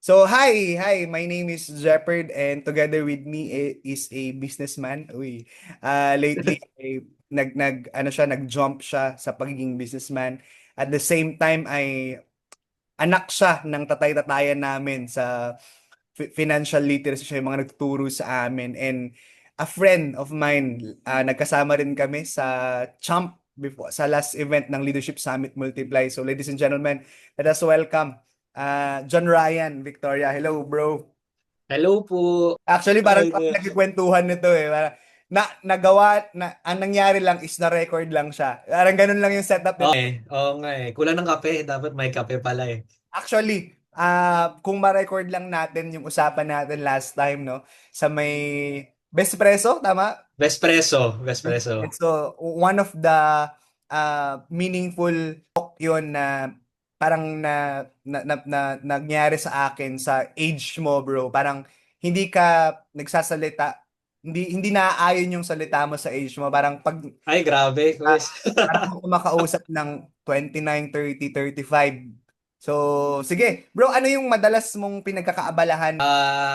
Hi, my name is Jeopard and together with me is a businessman. Lately nag-jump siya sa pagiging businessman. At the same time ay anak siya ng tatay-tatayan namin sa financial literacy. Siya yung mga nagtuturo sa amin and a friend of mine, nagkasama rin kami sa Champ before sa last event ng Leadership Summit Multiply. So ladies and gentlemen, let us welcome John Ryan Victoria. Hello, bro. Hello po. Actually, parang Ay, nagkikwentuhan nito eh. Nagawa na ang nangyari lang is na record lang siya. Parang ganun lang yung setup nito. oo nga eh. Kulang ng kape. Dapat may kape pala eh. Actually, kung ma-record lang natin yung usapan natin last time, no? Sa may Best Preso, tama? Vespresso. Vespresso. So, one of the meaningful talk yun na parang nangyari sa akin sa age mo, bro. Parang hindi ka nagsasalita, hindi naaayon yung salita mo sa age mo. Parang pag Ay, grabe, ah, quiz. parang ako makausap ng 29, 30, 35. So, sige. Bro, ano yung madalas mong pinagkakaabalahan?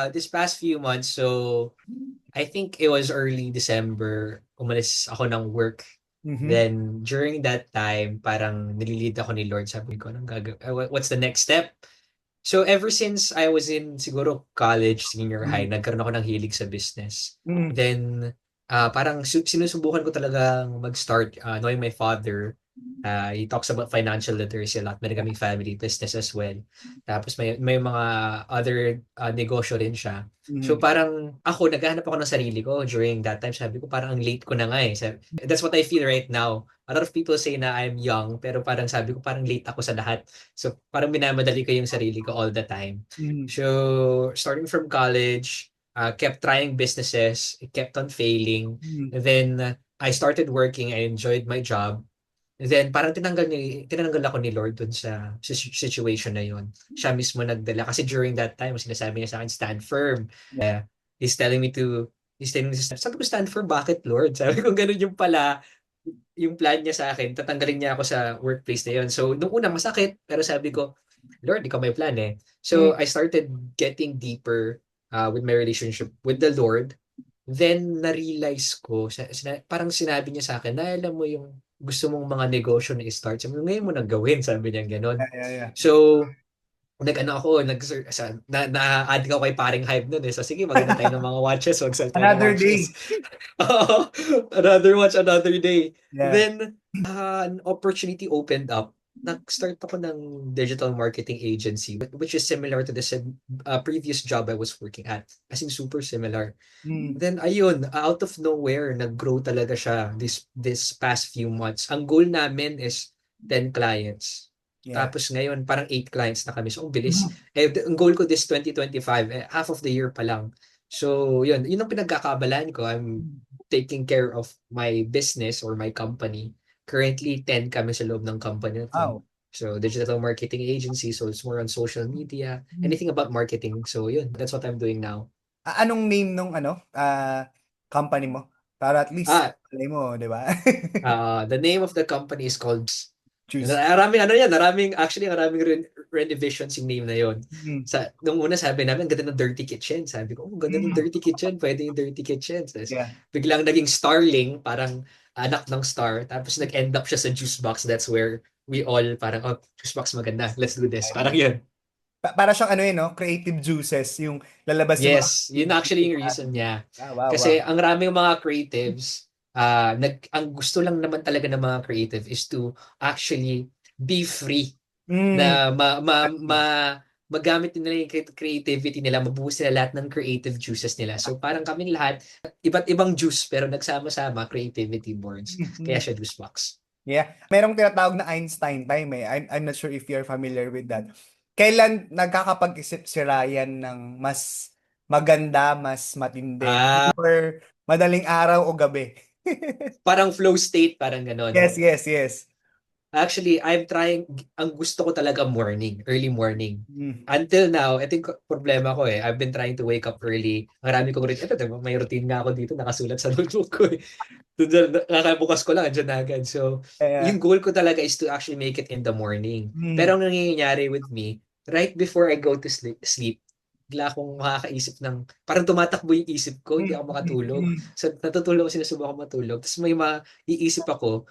This past few months, so I think it was early December, umalis ako ng work. Mhm. Then, during that time, parang nililid ako ni Lord. Sabi ko, what's the next step? So, ever since I was in, siguro, college, senior high, Mhm. nagkaroon ako ng hilig sa business. Mhm. Then, parang sinusubukan ko talagang mag-start, knowing my father. He talks about financial literacy a lot. Meron kaming family business as well. Tapos may mga other negosyo rin siya. So Mhm. parang ako, naghahanap ako ng sarili ko during that time. Sabi ko parang ang late ko na nga eh. That's what I feel right now. A lot of people say na I'm young, pero parang sabi ko parang late ako sa lahat. So parang minamadali ko yung sarili ko all the time. Mhm. So starting from college, kept trying businesses, it kept on failing. Mhm. And then I started working, I enjoyed my job. Then parang tinanggal ako ni Lord dun sa situation na yun. Siya mismo nagdala kasi during that time sinasabi niya sa akin stand firm. He's telling me to sabi ko stand firm, bakit Lord? Sabi ko ganun yung pala yung plan niya sa akin, tatanggalin niya ako sa workplace na yun. So nung una masakit, pero sabi ko Lord, ikaw may plan eh. Mhm. So I started getting deeper with my relationship with the Lord. Then na-realize ko, parang sinabi niya sa akin, na alam mo yung gusto mong mga negosyo na i-start, sabi mo, ngayon mo nang gawin, sabi niya gano'n. Yeah. So, nag-ano ako, na-add ko kay paring Hype nun eh. So, sige, maganda tayo ng mga watches, mag-sell tayo ng Another watches. day. Oo, another watch, another day. Yeah. Then, an opportunity opened up. Nag-start ako ng digital marketing agency, which is similar to the previous job I was working at. As in, super similar. Mm. Then ayun, out of nowhere, nag-grow talaga siya this past few months. Ang goal namin is 10 clients. Yeah. Tapos ngayon, parang 8 clients na kami. So, ang bilis. Ang goal ko this 2025, half of the year pa lang. So, yun ang pinagkakaabalahan ko. I'm taking care of my business or my company. Currently, 10 kami sa loob ng company na to. Wow. So, digital marketing agency. So, it's more on social media, anything about marketing. So, yun, that's what I'm doing now. Anong name nung company mo? Para at least Ah, alam mo, 'di ba? the name of the company is called Choose. Maraming ano yan, maraming revisions yung name na yon. Mm. Nung una sabi namin, ang ganda ng Dirty Kitchen. Sabi ko, ang ganda ng Mm. Dirty Kitchen, pwede yung Dirty Kitchen. Tapos, Yeah. biglang naging Starling, parang anak ng Star. Tapos nag-end up siya sa Juice Box. That's where we all parang, oh, Juice Box maganda, let's do this. Parang yun. Para siyang ano no? Creative juices, yung lalabas yung mga Yes, yun actually yung reason niya. wow. Kasi ang raming mga creatives, ang gusto lang naman talaga ng mga creative is to actually be free Mm. na magamit nila yung creativity nila, mabuhos nila lahat ng creative juices nila. So parang kaming lahat, iba't ibang juice pero nagsama-sama creativity boards. Kaya Mm. siya juice box. Yeah. Merong tinatawag na Einstein time eh. I'm not sure if you're familiar with that. Kailan nagkakapag-isip si Ryan ng mas maganda, mas matindi? Ah, Or madaling araw o gabi? parang flow state, parang ganon. Yes. Actually, ang gusto ko talaga morning, early morning. Mm. Until now, ito yung problema ko eh. I've been trying to wake up early. Marami kong routine. Ito, diba, may routine nga ako dito, nakasulat sa notebook ko eh. Kakabukas ko lang, andyan na agad. So, Kaya, yung goal ko talaga is to actually make it in the morning. mm. Pero ang nangyayari with me, right before I go to sleep, bigla akong makakaisip ng, parang tumatakbo yung isip ko, hindi ako makatulog. So, natutulog ako, sinusubukan ko matulog. Tapos may maiisip ako,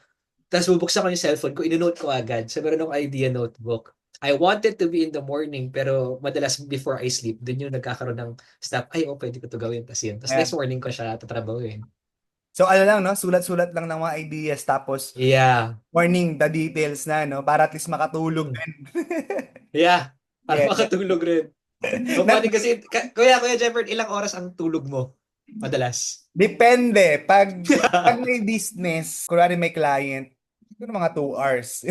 tapos bubuksan ko yung cellphone ko, ino-note ko agad. So, meron akong idea notebook. I want it to be in the morning, pero madalas before I sleep, dun yung nagkakaroon ng stop, ay, pwede ko to gawin, tas yun. Tapos Yeah. next morning ko siya tatrabahuin. So ano lang, no? Sulat-sulat lang ng mga ideas, tapos Yeah. morning, the details na, no? Para at least makatulog Mm. din. Yeah. Para Yeah. makatulog rin. So, Na- funny kasi, Kuya Jefford, ilang oras ang tulog mo? Madalas. Depende. Pag may business, kunwari may client, siguro mga 2 hours.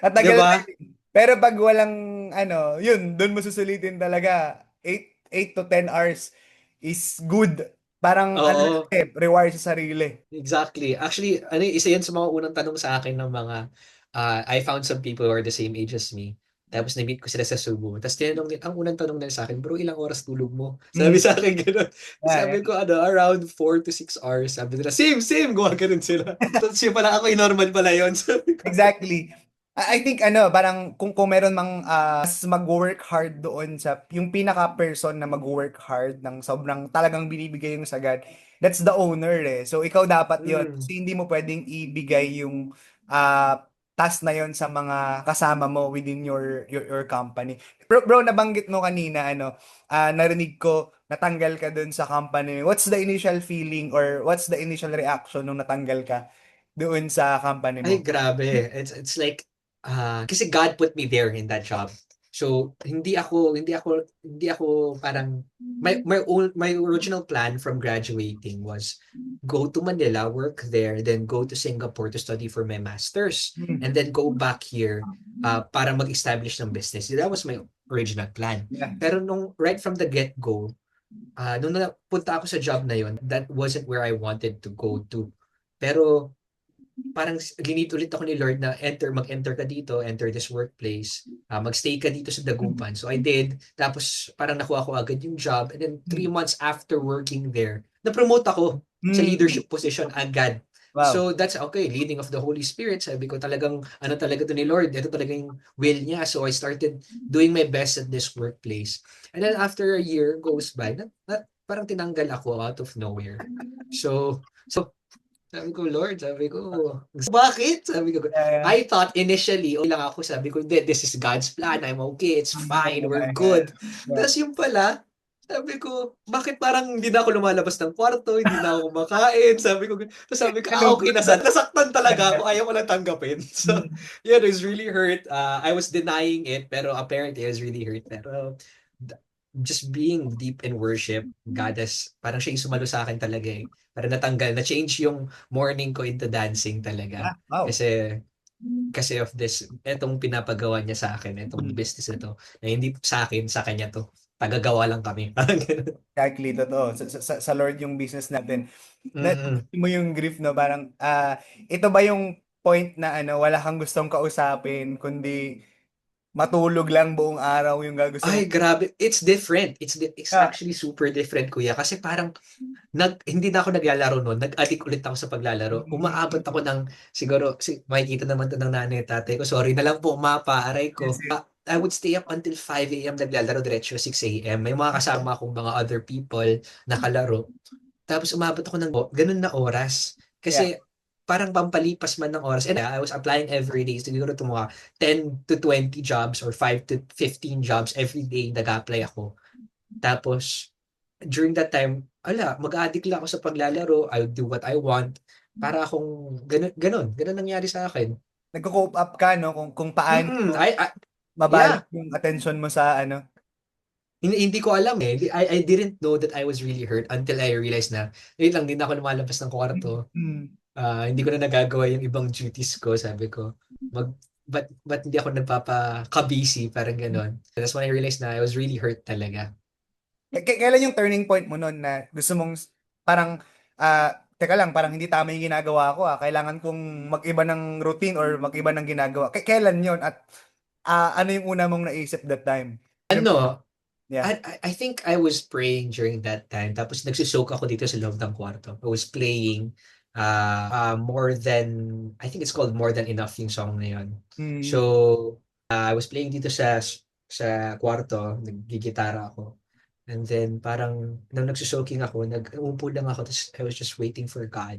At Di tagal na ba? yun. Pero pag walang, ano, yun, doon mo susulitin talaga. 8 to 10 hours is good. Parang, ano, Oo. reward sa sarili. Exactly. Actually, isa yan sa mga unang tanong sa akin ng mga, I found some people who are the same age as me. Tapos na-meet ko sila sa Cebu. Tapos tinanong din, ang unang tanong nila sa akin, bro, ilang oras tulog mo? Sabi Mm. sa akin gano'n. Yeah, Sabi ko, around 4 to 6 hours. Sabi nila, same, gumagano'n sila. Tapos yun pala, ako yung normal pala yun. Sabi ko, exactly. I think ano, parang kung meron mang mas mag-work hard doon sa yung pinaka-person na mag-work hard ng sobrang talagang binibigay yung sagad, that's the owner eh. So ikaw dapat 'yon. mm, Kasi hindi mo pwedeng ibigay yung ah, task na 'yon sa mga kasama mo within your company. Bro, nabanggit mo kanina ano, narinig ko natanggal ka doon sa company. What's the initial feeling or what's the initial reaction nung natanggal ka doon sa company ay, mo? grabe. It's like, kasi God put me there in that job. So, hindi ako parang, my original plan from graduating was go to Manila, work there, then go to Singapore to study for my master's, Hmm. and then go back here para mag-establish ng business. That was my original plan. Yeah. Pero right from the get-go, nung napunta ako sa job na yon, that wasn't where I wanted to go to. Pero parang ginit ulit ako ni Lord na mag-enter ka dito, enter this workplace, magstay ka dito sa Dagupan. So I did. Tapos parang nakuha ko agad yung job. And then 3 months after working there, na-promote ako sa Mm. leadership position agad. Wow. So that's okay, leading of the Holy Spirit. Sabi ko talagang, ano talaga to ni Lord, ito talaga yung will niya. So I started doing my best at this workplace. And then after a year goes by, parang tinanggal ako out of nowhere. So sabi ko, Lord, sabi ko, bakit? Sabi ko, Yeah, I thought initially, okay lang ako, sabi ko, hindi, this is God's plan, I'm okay, it's fine, we're yeah. good. Yeah. Tapos yung pala, sabi ko, bakit parang hindi na ako lumalabas ng kwarto, hindi na ako kumakain, sabi ko, okay na sa, nasaktan talaga ako, ayaw ko lang tanggapin. So, Mm. yeah, it was really hurt. I was denying it, pero apparently I was really hurt. Pero, just being deep in worship, God has, parang siya yung sumalo sa akin talaga eh. Parang na-change yung morning ko into dancing talaga. Ah, wow. Kasi of this, etong pinapagawa niya sa akin, etong Mm. business na to, na hindi sa akin, sa kanya to. Tagagawa lang kami. Parang ganun. Exactly, totoo. Sa Lord yung business natin. Na Mm-mm. mo yung grief, no? Parang, ito ba yung point na ano, wala kang gustong kausapin, kundi matulog lang buong araw yung gusto mo. Ay, grabe. It's different. It's Ah, actually super different, kuya. Kasi parang, hindi na ako naglalaro noon. Nag-addict ulit ako sa paglalaro. Umaabot ako ng, siguro, makikita naman to ng nanay at tatay ko. Sorry na lang po, mapa, aray yes, ko. yes. I would stay up until 5 a.m. naglalaro diretso 6 a.m. May mga kasama akong mga other people na kalaro. Tapos umabot ako ng ganun na oras. Yeah. Kasi parang pampalipas man ng oras. And I was applying every day. Siguro ito mga 10 to 20 jobs or 5 to 15 jobs every day nag-apply ako. Tapos during that time, mag-addict lang ako sa paglalaro. I'll do what I want. Para akong ganun nangyari sa akin. Nagko-cope up ka, no? Kung paano Mm, mabalance yeah. yung attention mo sa ano. Hindi ko alam eh. I didn't know that I was really hurt until I realized na, wait lang, hindi na ako lumalabas ng kwarto. Mm. Hindi ko na nagagawa yung ibang duties ko. Sabi ko, ba't hindi ako nagpapaka-busy, parang ganon. That's when I realized na I was really hurt talaga. Kailan yung turning point mo nun na gusto mong parang teka lang, parang hindi tama yung ginagawa ko kailangan kong mag-iba ng routine or mag-iba ng ginagawa. Kailan yon at ano yung una mong naisip that time? Ano, Yeah. I think I was praying during that time. Tapos nagsusoak ako dito sa loob ng kwarto. I was playing I think it's called More Than Enough yung song na yun. Mm. So, I was playing dito sa sa kwarto, naggigitara ako. And then parang nung nagso-soaking ako, umupo lang ako tapos I was just waiting for God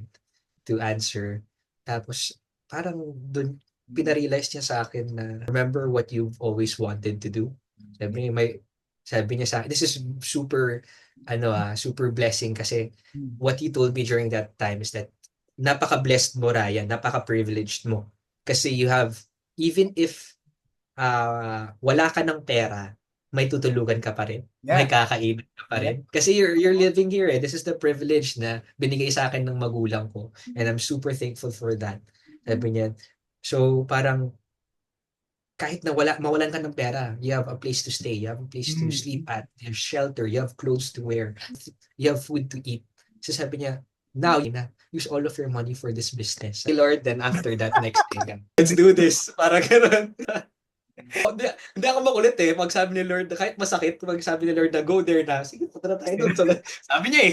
to answer. Tapos parang dun pina-realize niya sa akin na remember what you've always wanted to do. Sabi niya, sabi niya sa akin, this is super super blessing kasi what he told me during that time is that napaka-blessed mo, Ryan, napaka-privileged mo. Kasi you have, even if wala ka ng pera, may tutulugan ka pa rin. May Yeah. kakainin ka pa Yeah. rin. Kasi you're living here eh. This is the privilege na binigay sa akin ng magulang ko. And I'm super thankful for that. Sabi niya. So parang kahit na mawalan ka ng pera, you have a place to stay, you have a place to sleep at, you have shelter, you have clothes to wear, you have food to eat. So sabi niya, now, use all of your money for this business. Lord, then after that, next day, let's do this. Parang ganun. Hindi ako makulit eh. Pag sabi ni Lord, kahit masakit, pag sabi ni Lord na go there na, sige, punta na tayo doon. Sabi niya eh.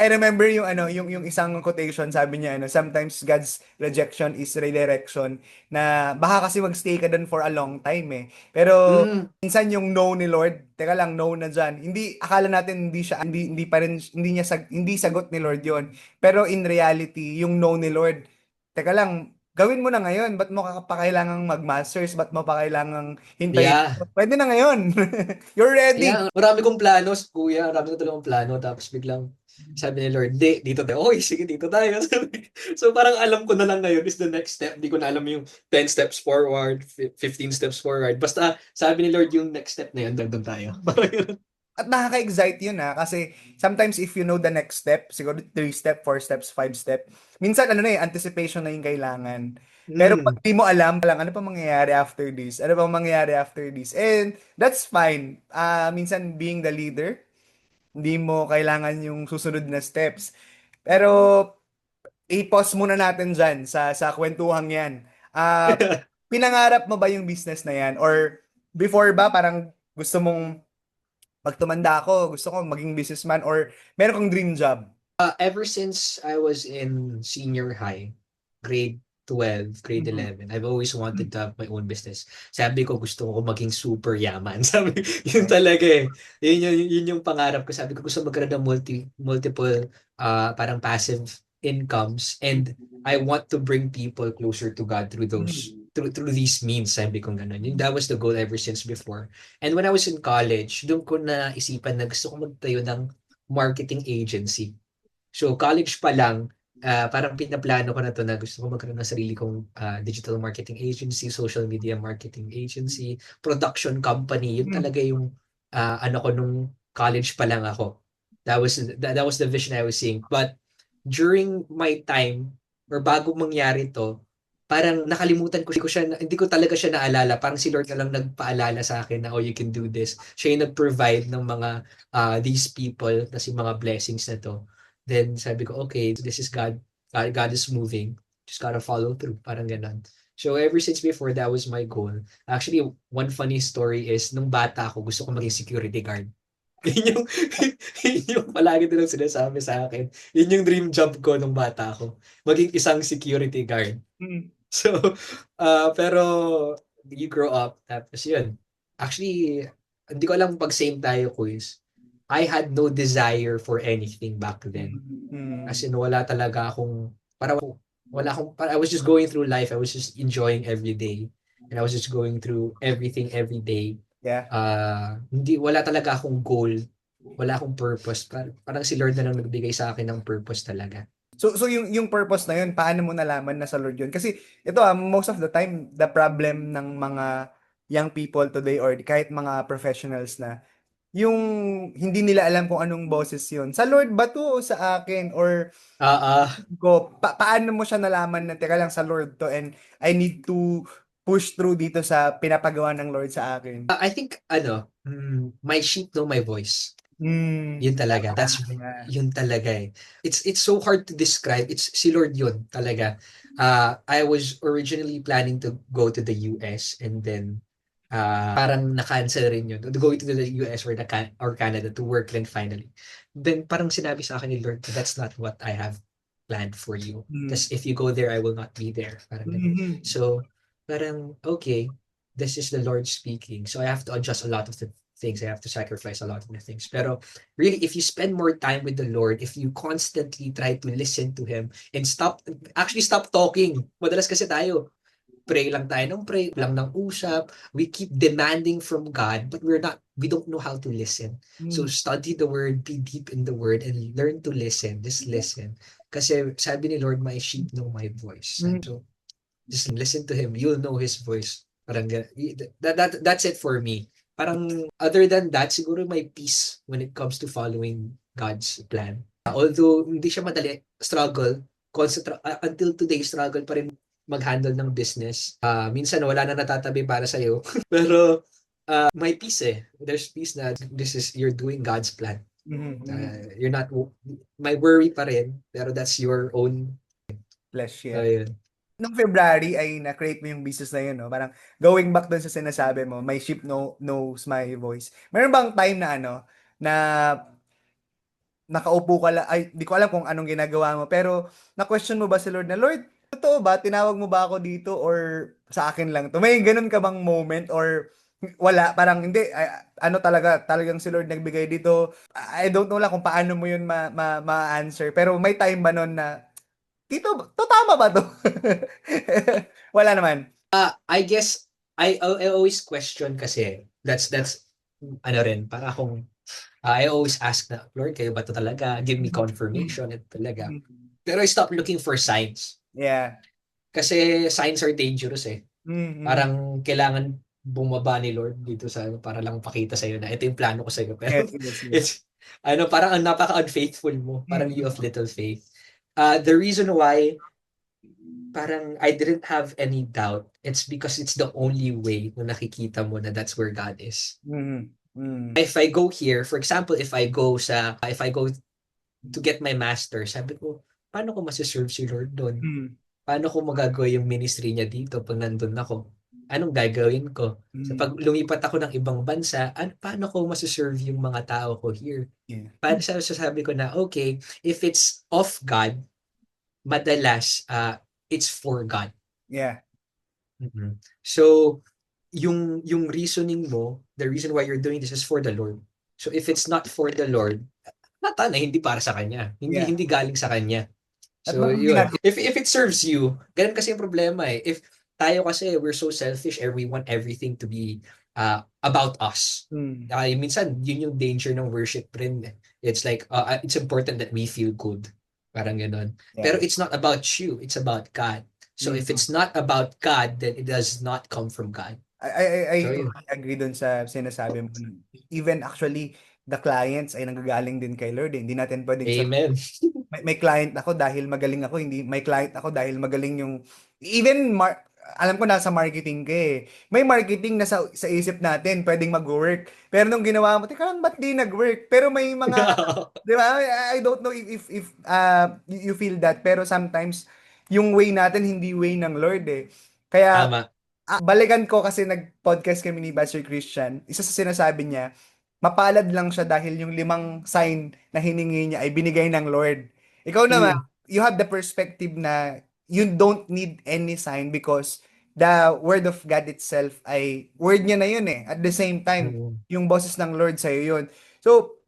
I remember yung yung isang quotation, sabi niya sometimes God's rejection is redirection, na baka kasi magstay ka doon for a long time eh. Pero Mm, minsan yung no ni Lord, teka lang, no na diyan. Hindi, akala natin hindi siya, hindi pa rin, hindi sagot ni Lord yon. Pero in reality, yung no ni Lord, teka lang, gawin mo na ngayon. Ba't mo pa kailangang mag-masters? Ba't mo pa kailangang hintayin? yeah. Pwede na ngayon. You're ready. Yeah, marami kong plano, kuya. Marami ko talagang plano. Tapos biglang sabi ni Lord, di, dito tayo. Oy, sige, dito tayo. So parang alam ko na lang ngayon is the next step. Hindi ko na alam yung 10 steps forward, 15 steps forward. Basta sabi ni Lord yung next step na yun, doon tayo. Parang yun. At nakaka-excite yun kasi sometimes if you know the next step, siguro 3 step, 4 steps, 5 step, minsan anticipation na yung kailangan. Pero pag Mm. di mo alam, lang, ano pa mangyayari after this? Ano pa mangyayari after this? And that's fine. Minsan being the leader, hindi mo kailangan yung susunod na steps. Pero i-pause muna natin dyan sa kwentuhang yan. Pinangarap mo ba yung business na yan? Or before ba parang gusto mong pag tumanda ako, gusto ko maging businessman or meron kang dream job? Ever since I was in senior high, grade 12, grade Mhm. 11, I've always wanted to have my own business. Sabi ko gusto ko maging super yaman. Sabi, yun talaga eh. Yun yung pangarap ko. Sabi ko gusto magkaroon ng multiple parang passive incomes and I want to bring people closer to God through through these means, sabi ko ganun. That was the goal ever since before. And when I was in college, doon ko na isipan na gusto ko magtayo ng marketing agency. So college pa lang, parang pinaplano ko na 'to na gusto ko magkaroon ng sarili kong digital marketing agency, social media marketing agency, production company. Yun Mm. talaga yung ano ko nung college pa lang ako. That was the vision I was seeing. But during my time or bago mangyari 'to, parang nakalimutan ko siya, hindi ko talaga siya naalala. Parang si Lord na lang nagpaalala sa akin na, "Oh, you can do this." Siya yung nag-provide ng mga these people, kasi mga blessings na 'to. Then sabi ko, okay, this is God. God is moving. Just gotta follow through. Parang ganun. So ever since before, that was my goal. Actually, one funny story is, nung bata ako, gusto ko maging security guard. Yun yung, yun yung palagi nilang sinasabi sa akin. Yun yung dream job ko nung bata ako. Maging isang security guard. Mm. So, pero you grow up, tapos yun. Actually, hindi ko alam pag same tayo, quiz. I had no desire for anything back then. As Mm. in, wala talaga akong, I was just going through life. I was just enjoying every day. And I was just going through everything every day. Yeah. Wala talaga akong goal. Wala akong purpose. Parang si Lord na lang nagbigay sa akin ng purpose talaga. So yung purpose na yun, paano mo nalaman na sa Lord yun? Kasi ito most of the time, the problem ng mga young people today or kahit mga professionals na, yung hindi nila alam kung anong boses yun. Sa Lord ba to o sa akin? Or Ah, paano mo siya nalaman na teka lang sa Lord to and I need to push through dito sa pinapagawa ng Lord sa akin? I think, my sheep know my voice. Hmm. Yun talaga. Yeah. Yun talaga eh. It's so hard to describe. It's si Lord yun talaga. I was originally planning to go to the US and then parang na-cancel rin yun. To go to the US or Canada to work then finally. Then parang sinabi sa akin ni Lord, that's not what I have planned for you. Hmm. Because if you go there, I will not be there. Parang ganun. Mhm. So, parang okay. this is the Lord speaking. So I have to adjust a lot of the things. I have to sacrifice a lot of the things. Pero really, if you spend more time with the Lord, if you constantly try to listen to Him and stop talking. Madalas kasi tayo, pray lang tayo ng pray, lang ng usap. We keep demanding from God, but we don't know how to listen. So Mm. study the Word, be deep in the Word, and learn to listen. Just listen. Kasi sabi ni Lord, my sheep know my voice. Mm. So just listen to Him. You'll know His voice. Parang that's it for me. Parang other than that, siguro may peace when it comes to following God's plan. Although hindi siya madali, struggle, until today, struggle pa rin mag-handle ng business. Minsan wala na natatabi para sa'yo. Pero may peace eh. There's peace na you're doing God's plan. Mhm. You're not, may worry pa rin, pero that's your own. Flesh, yeah. Ayun. Nung February ay na-create mo yung business na yun, no? Parang going back dun sa sinasabi mo, my sheep knows my voice. Meron bang time na na nakaupo ka lang, ay, di ko alam kung anong ginagawa mo, pero na-question mo ba si Lord na, Lord, totoo ba? Tinawag mo ba ako dito or sa akin lang to? May ganun ka bang moment or wala? Parang hindi, ano talagang si Lord nagbigay dito. I don't know lang kung paano mo yun ma-answer. Pero may time ba nun na, Tito, to tama ba to? Wala naman. I guess, I always question kasi, that's ano rin, para akong, I always ask na, Lord, kayo ba to talaga? Give me confirmation, ito talaga. Pero I stop looking for signs. Yeah. Kasi signs are dangerous eh. Mm-hmm. Parang kailangan bumaba ni Lord dito sa para lang pakita sa'yo na ito yung plano ko sa'yo. Pero Yes, yes, yes. it's, parang ang napaka-unfaithful mo. Parang you of Mm-hmm. little faith. The reason why parang I didn't have any doubt, it's because it's the only way na nakikita mo na that's where God is. Mm-hmm. If I go here, for example, if I go to get my master, sabi ko, paano ko masiserve si Lord doon? Mm-hmm. Paano ko magagawa yung ministry niya dito pag nandun ako? Anong gagawin ko? So pag lumipat ako ng ibang bansa, paano ko masiserve yung mga tao ko here? Yeah. Paano sasabi ko na, okay, if it's of God, madalas, it's for God. Yeah. Mhm. So, yung reasoning mo, the reason why you're doing this is for the Lord. So if it's not for the Lord, mata na hindi para sa kanya. Hindi Yeah. hindi galing sa kanya. At So baka yun. ginagawa. If it serves you, ganun kasi yung problema eh. If tayo kasi we're so selfish and we want everything to be about us. Mm. Minsan yun yung danger ng worship rin. Eh. It's like it's important that we feel good. Parang ganun. Pero Yeah. it's not about you, it's about God. So if Mm. it's not about God, then it does not come from God. I So yun. totally agree dun sa sinasabi mo. Even actually, the clients ay nanggagaling din kay Lord. Eh. Hindi natin pwedeng sabihin, Amen. may client ako dahil magaling ako, hindi may client ako dahil magaling yung even alam ko nasa marketing ka eh. May marketing na sa isip natin pwedeng mag-work. Pero nung ginawa mo, teka lang, ba't di nag-work? Pero may mga, di ba? I don't know if you feel that. Pero sometimes, yung way natin, hindi way ng Lord eh. Kaya, Tama. balikan ko kasi nag-podcast kami ni Pastor Christian. Isa sa sinasabi niya, mapalad lang siya dahil yung 5 sign na hiningi niya ay binigay ng Lord. Ikaw naman, Mm. you have the perspective na you don't need any sign because the word of God itself ay word niya na yun eh. At the same time, Mm. yung boses ng Lord sa'yo yun. So,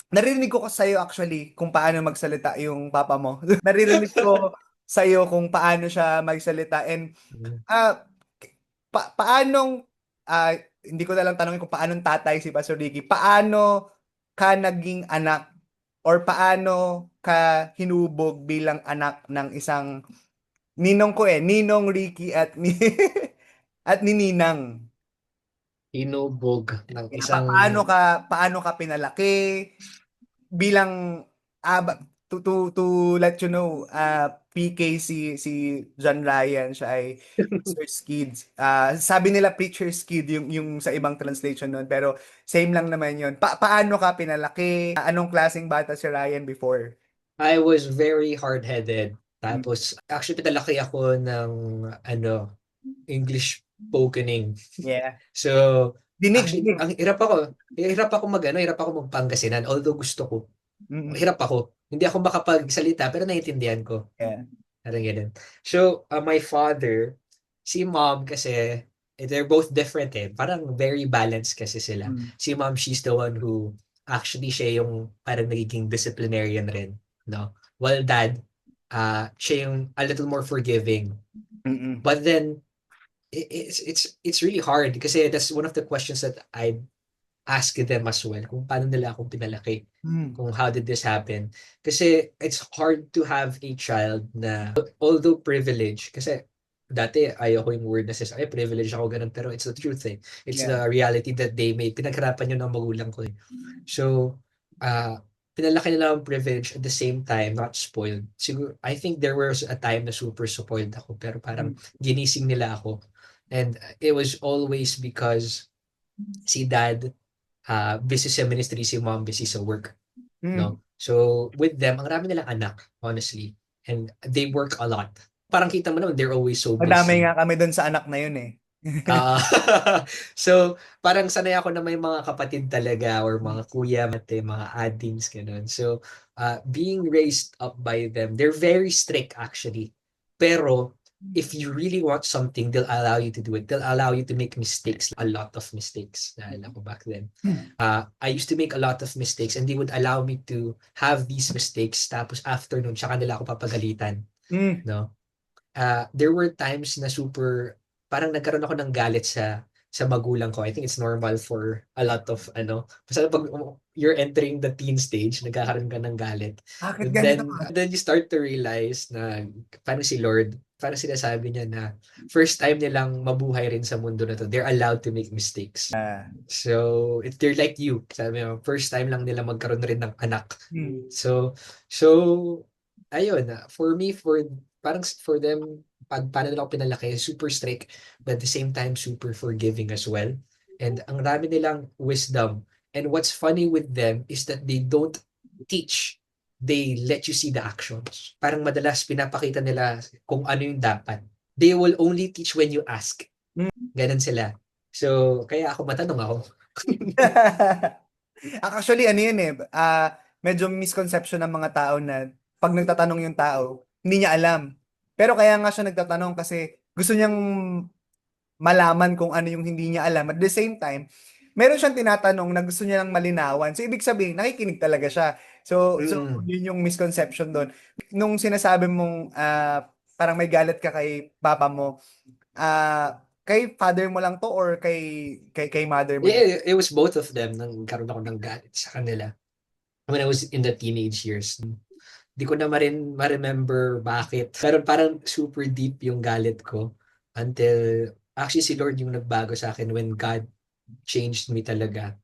naririnig ko sa'yo actually kung paano magsalita yung papa mo. Naririnig ko sa'yo kung paano siya magsalita and Mm. ah paanong hindi ko na lang tanongin kung paanong tatay si Pastor Ricky. Paano ka naging anak or paano ka hinubog bilang anak ng isang ninong ko eh, Ninong Ricky at ni at ni Ninang. Hinubog ng Yeah, isang paano ka pinalaki bilang to let you know PK si John Ryan siya ay Preacher's Kid. Sabi nila Preacher's Kid yung sa ibang translation nun pero same lang naman yun. Paano ka pinalaki? Anong klaseng bata si Ryan before? I was very hard-headed. Mm. Tapos, actually, pinalaki ako ng, English spokening. Yeah. So, actually, Dinig. hirap ako hirap ako magpangasinan. Although gusto ko, Mm-mm. hirap ako. Hindi ako makapagsalita, pero naiintindihan ko. Yeah. Parang ganun. So, my father, si mom kasi, they're both different eh. Parang very balanced kasi sila. Mm. Si mom, she's the one who actually siya yung parang nagiging disciplinarian rin, no? While dad, siya yung a little more forgiving. Mm. But then it's really hard kasi that's one of the questions that I ask them as well, kung paano nila akong pinalaki, Mm. kung how did this happen. Kasi it's hard to have a child na although privilege, kasi dati ayoko yung word na says, ay privilege ako ganun, pero it's the truth eh. It's Yeah. the reality that they made. Pinaghirapan yun ng magulang ko eh. So, pinalaki nila ang privilege at the same time, not spoiled. Siguro, I think there was a time na super spoiled ako, pero parang Mm. ginising nila ako. And it was always because si dad, busy sa ministry, si mom busy sa work, Mm. no? So, with them, ang rami nilang anak, honestly. And they work a lot. Parang kita mo naman, they're always so Madamay busy. nga kami doon sa anak na yun eh. Ah, so, parang sanay ako na may mga kapatid talaga or mga kuya, mate, mga addings, ganun. So, being raised up by them, they're very strict actually. Pero, if you really want something, they'll allow you to do it. They'll allow you to make mistakes, a lot of mistakes. Naalala ko back then. I used to make a lot of mistakes and they would allow me to have these mistakes. Tapos after nun, tsaka nila ako papagalitan. Mm. No? There were times na super, parang nagkaroon ako ng galit sa magulang ko. I think it's normal for a lot of, basta pag you're entering the teen stage, nagkakaroon ka ng galit. Bakit And ganito? then you start to realize na parang si Lord, parang sinasabi niya na first time nilang mabuhay rin sa mundo na to, they're allowed to make mistakes. So, if they're like you, sabi mo, first time lang nila magkaroon rin ng anak. Mm. So, ayun, for me, parang for them, paano nila ako pinalaki, super strict, but at the same time, super forgiving as well. And ang dami nilang wisdom. And what's funny with them is that they don't teach. They let you see the actions. Parang madalas pinapakita nila kung ano yung dapat. They will only teach when you ask. Ganun sila. So, kaya ako matanong ako. Actually, ano yun eh, medyo misconception ng mga tao na pag nagtatanong yung tao, hindi niya alam. Pero kaya nga siya nagtatanong kasi gusto niyang malaman kung ano yung hindi niya alam. At the same time, meron siyang tinatanong na gusto niya lang malinawan. So, ibig sabihin, nakikinig talaga siya. So yun yung misconception doon. Nung sinasabi mong parang may galit ka kay papa mo, kay father mo lang to or kay mother mo din? Yeah, it was both of them nang karoon ako ng galit sa kanila. When I was in the teenage years. Di ko na ma-remember bakit. Pero parang super deep yung galit ko until actually si Lord yung nagbago sa akin when God changed me talaga.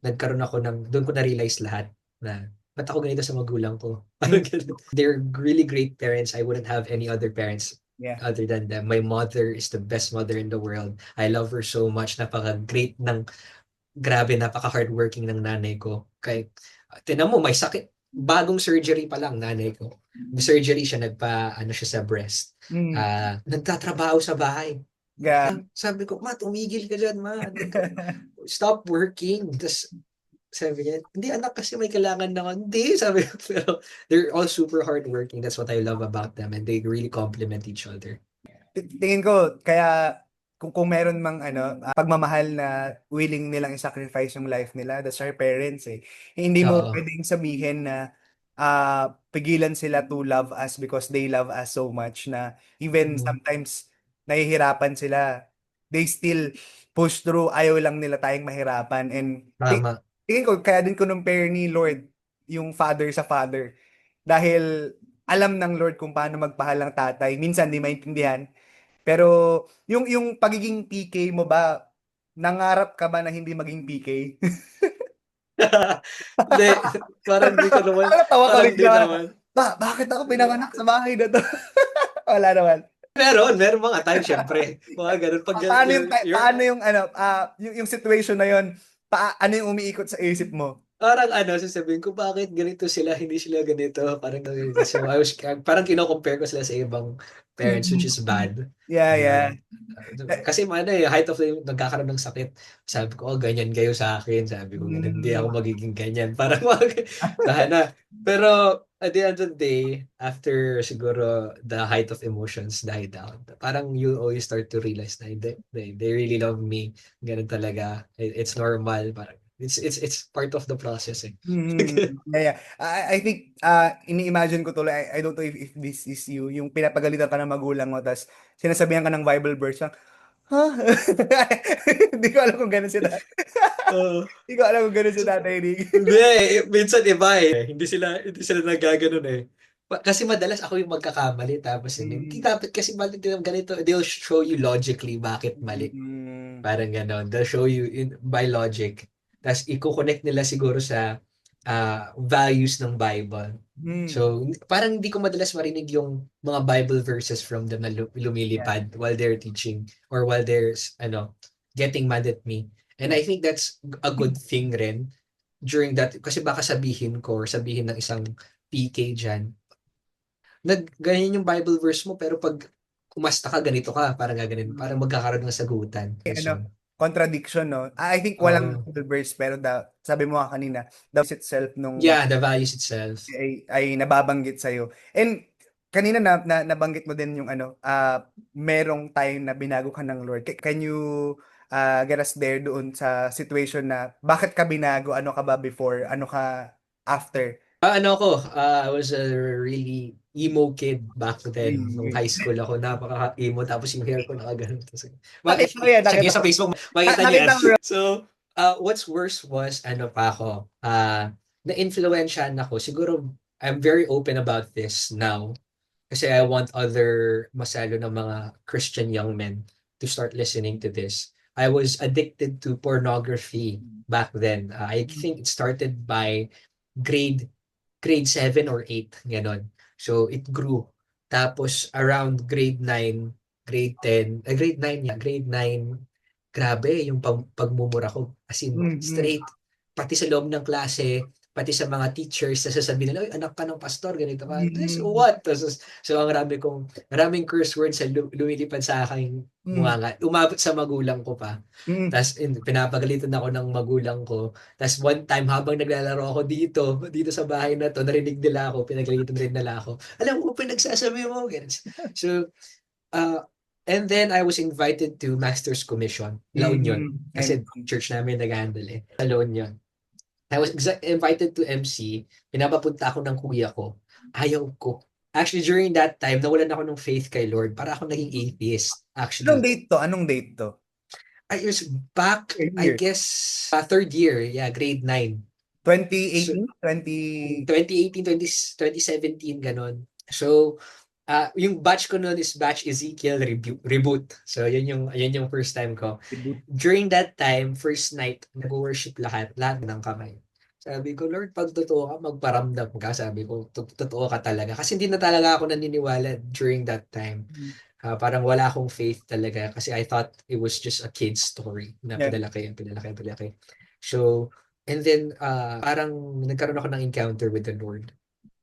Nagkaroon ako doon ko na-realize lahat na ba't ako ganito sa magulang ko? Parang ganun. They're really great parents. I wouldn't have any other parents Yeah. other than them. My mother is the best mother in the world. I love her so much. Napaka-great grabe, napaka-hardworking ng nanay ko. Kaya, tinan mo, may sakit. Bagong surgery pa lang, nanay ko. May surgery siya, siya sa breast. Nagtatrabaho sa bahay. Yeah. Sabi ko, ma, tumigil ka dyan, ma. Stop working. Tapos, sabi niya, hindi anak kasi may kailangan na. Hindi, sabi ko. Pero they're all super hardworking. That's what I love about them. And they really complement each other. Tingin ko, kaya kung meron mang pagmamahal na willing nilang i-sacrifice yung life nila, that's our parents eh. Hindi mo Oo. pwedeng sabihin na pigilan sila to love us because they love us so much na even sometimes nahihirapan sila, they still push through, ayaw lang nila tayong mahirapan. And Tama. tingin ko, kaya din kinumpare ni Lord yung father sa father. Dahil alam ng Lord kung paano magpahal ng tatay. Minsan di maintindihan. Pero yung pagiging PK mo ba, nangarap ka ba na hindi maging PK? Hindi, parang di ko naman, Tawa ka parang di bigla. naman. Bakit ako pinanganak sa bahay na to? Wala naman. Meron mga times, syempre. Mga ganun. Pag Paano yung situation na yon? Ano yung umiikot sa isip mo? Parang ano, sasabihin ko, bakit ganito sila, hindi sila ganito, parang ganito. So, parang kino-compare ko sila sa ibang parents, which is Mm. bad. Yeah, yeah. Na, kasi ano height of the nagkakaroon ng sakit. Sabi ko, oh, ganyan kayo sa akin. Sabi ko, ganun, hindi ako Mm. magiging ganyan. Parang sana. Pero, at the end of the day, after siguro the height of emotions died out, parang you always start to realize na they really love me. Ganun talaga. It's normal. Parang, it's part of the process eh. Yeah, yeah. I think, ini-imagine ko tuloy, I don't know if this is you, yung pinapagalitan ka ng magulang mo, tas sinasabihan ka ng Bible verse, ha? Hindi ko alam kung gano'n si tatay. Oo. Hindi ko alam kung gano'n si Tatay Rick. Hindi, minsan iba eh. Hindi sila nagaganon eh. Kasi madalas ako yung magkakamali tapos hindi Mm. dapat kasi mali din ang ganito. They'll show you logically bakit mali. Mm. Parang ganon. They'll show you by logic. Tapos i-connect nila siguro sa values ng Bible. Mm. So, parang hindi ko madalas marinig yung mga Bible verses from them na Yeah. lumilipad while they're teaching or while they're getting mad at me. And I think that's a good thing rin during that, kasi baka sabihin ko or sabihin ng isang PK dyan, ganyan yung Bible verse mo, pero pag kumasta ka, ganito ka, parang gaganin, parang Mm. magkakaroon ng sagutan. Ano, Question. contradiction, no? I think walang Oo. Bible verse, pero sabi mo nga kanina, the verse itself nung Yeah, the values itself. ay nababanggit sa'yo. And kanina nabanggit mo din yung ano, merong time na binago ka ng Lord. Can you get us there doon sa situation na bakit ka binago? Ano ka ba before? Ano ka after? Ano ako, I was a really emo kid back then. Nung Mm. high school ako, napaka-emo. Tapos yung hair ko nakaganon. Nakita ko yan, Check nyo nakita sa ko. Facebook, makita nyo yan. Nakita ko. So, what's worse was, ano pa ako, na-influensyahan ako. Siguro, I'm very open about this now. Kasi I want other masalo ng mga Christian young men to start listening to this. I was addicted to pornography back then. I think it started by grade grade 7 or 8, gano'n. So, it grew. Tapos, around grade 9, yeah, grade 9, grabe yung pagmumura ko. As in, Mm. straight. Pati sa loob ng klase, pati sa mga teachers, sasabihin nila, "Uy, anak ka ng pastor, ganito ka." This Mm. what? So, maraming curse words na lumilipad sa aking Mm. bunganga. Umabot sa magulang ko pa. Mm. Tapos, pinapagalitan ako ng magulang ko. Tapos one time habang naglalaro ako dito sa bahay na to, narinig nila ako, pinagalitan rin nila ako. Alam mo, pinagsasabi mo, ganun. So, uh, and then I was invited to Master's Commission, La Union. Mm. And Kasi church namin nag-handle eh. Sa La Union. I was invited to MC, pinapapunta ako ng kuya ko. Ayaw ko. Actually, during that time, nawalan ako ng faith kay Lord. Para ako naging atheist, anong actually. date to? Anong date to? I was back, I Year. guess, third year. Yeah, grade 9. So, 2018? 20... 2018, 2017, ganon. So, yung batch ko noon is batch Ezekiel Reboot. So, yun yung first time ko. During that time, first night, nag-worship lahat ng kamay. Sabi ko, Lord, pag totoo ka, magparamdam ka. Sabi ko, totoo ka talaga. Kasi hindi na talaga ako naniniwala during that time. Parang wala akong faith talaga kasi I thought it was just a kid's story na Yeah. pinalaki. So, and then parang nagkaroon ako ng encounter with the Lord.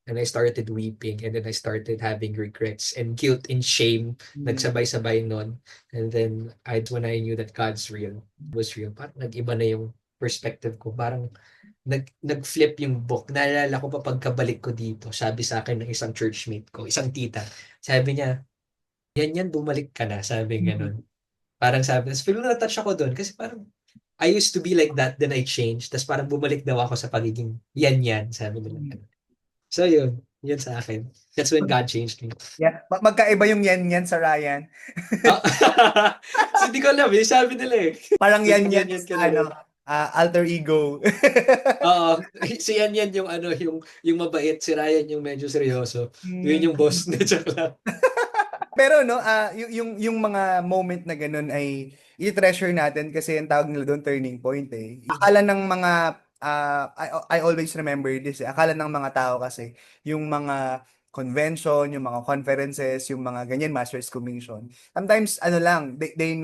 And I started weeping and then I started having regrets and guilt and shame. Mm. Nagsabay-sabay nun. And then when I knew that God's real, was real, parang nag-iba na yung perspective ko. Parang nag-flip yung book. Naalala ko pa pagkabalik ko dito, sabi sa akin ng isang churchmate ko, isang tita. Sabi niya, yan, bumalik ka na. Sabi Mm. ganun. Parang sabi, tapos feeling na-touch ako doon kasi parang I used to be like that, then I changed. Tapos parang bumalik daw ako sa pagiging yan, sabi nila. Mm. So yun sa akin. That's when God changed me. Yeah, magkaiba yung yan sa Ryan. Ah, so, hindi ko alam, sabi nila eh. Parang yan Nag-yan ka sa na ano, rin. alter ego. Oo, si yan yung ano, yung mabait, si Ryan yung medyo seryoso. Mm. Yun yung boss na joke lang. Pero no, yung mga moment na ganun ay i-treasure natin kasi yung tawag nila doon turning point eh. Akala ng mga I always remember this eh. Akala ng mga tao kasi yung mga convention, yung mga conferences, yung mga ganyan master's commission. Sometimes ano lang, they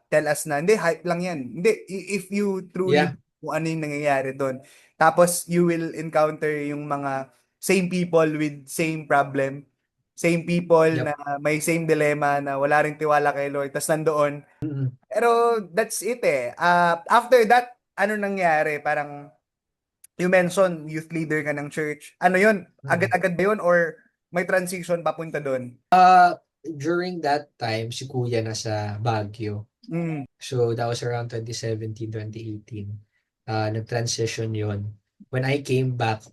tell us na, hindi, hype lang yan. Hindi, if you truly Yeah. kung ano yung nangyayari doon. Tapos, you will encounter yung mga same people with same problem. Same people na Yep. may same dilemma na wala ring tiwala kay Lord. Tapos nandoon. Mm. Pero, that's it eh. After that, ano nangyari? Parang, you mentioned youth leader ka ng church. Ano yun? Mm. Agad-agad ba yun? Or may transition papunta doon? During that time, si kuya nasa Baguio. Mm. So, that was around 2017, 2018. Nag-transition yon. When I came back,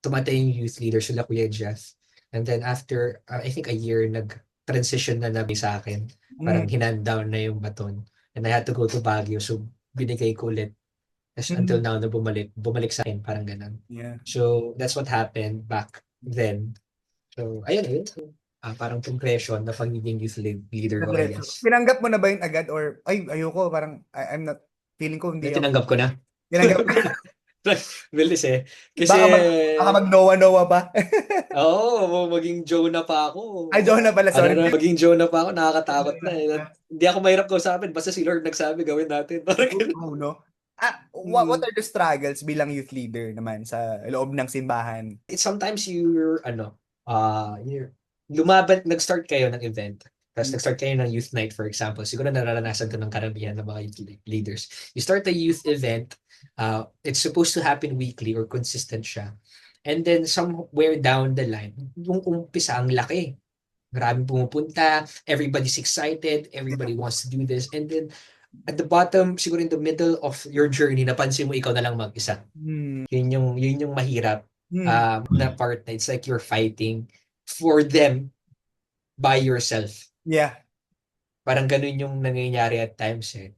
tumatay yung youth leader, sila Kuya Jeff. And then after, I think a year, nag-transition na nabi sa akin. Parang Mm. hinand down na yung baton. And I had to go to Baguio. So, binigay ko ulit. Until Mm. now na bumalik sa akin, parang ganun. Yeah. So, that's what happened back then. So, ayun. So, parang progression na pagiging youth leader ko, I Progreso. guess. Tinanggap mo na ba yun agad? Or, ay, ayoko, parang, I'm not, feeling ko hindi ako. Tinanggap ko na. Tinanggap. Bilis eh. Kasi, Baka mag-Noah pa. maging Jonah pa ako. Ay, Jonah pala, Ano sorry. na, maging Jonah pa ako, nakakatakot na eh. Hindi ako mahirap kausapin, basta si Lord nagsabi, gawin natin. Parang ganun. Oh, no? What Mm. are the struggles bilang youth leader naman sa loob ng simbahan? It's sometimes you're nag-start kayo ng event. Tapos Mm. nag-start kayo ng youth night, for example. Siguro nararanasan ko ng karamihan ng mga youth leaders. You start a youth event, it's supposed to happen weekly or consistent siya. And then somewhere down the line, yung umpisa ang laki. Maraming pumupunta, everybody's excited, everybody wants to do this. And then at the bottom, siguro in the middle of your journey, napansin mo ikaw na lang mag-isa. Mm. Yun yung mahirap Mm. na part na it's like you're fighting for them by yourself. Yeah. Parang ganun yung nangyayari at times eh.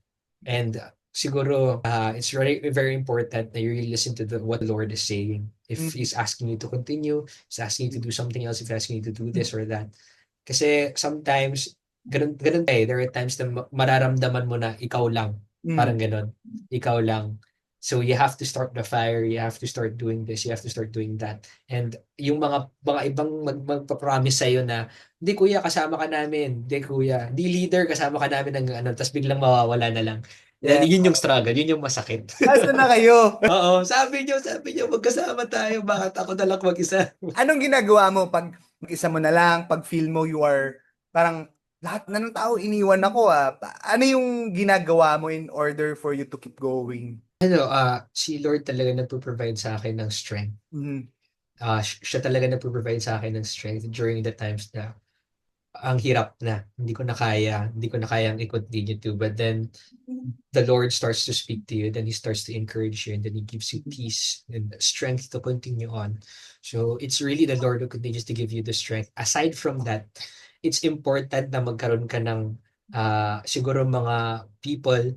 And siguro it's very very important that you really listen to what the Lord is saying. If Mm. He's asking you to continue, He's asking you to do something else, if He's asking you to do this or that. Kasi sometimes, ganun eh. There are times na mararamdaman mo na ikaw lang. Parang Mm. ganun. Ikaw lang. So you have to start the fire, you have to start doing this, you have to start doing that. And yung mga ibang magpa-promise sa'yo na, hindi kuya, kasama ka namin. Hindi kuya, hindi leader, kasama ka namin ng ano, tapos biglang mawawala na lang. Yeah. Yun yung struggle, yun yung masakit. Asa na kayo? Oo, sabi niyo, magkasama tayo, bakit ako na lang mag-isa? Anong ginagawa mo pag mag-isa mo na lang, pag feel mo you are parang lahat na ng tao iniwan ako Ano yung ginagawa mo in order for you to keep going? Si Lord talaga nagpo-provide sa akin ng strength. Mhm. Siya talaga nagpo-provide sa akin ng strength during the times na ang hirap na, hindi ko na kayang i-continue to. But then the Lord starts to speak to you, then He starts to encourage you, and then He gives you peace and strength to continue on. So it's really the Lord who continues to give you the strength. Aside from that, it's important na magkaroon ka ng siguro mga people.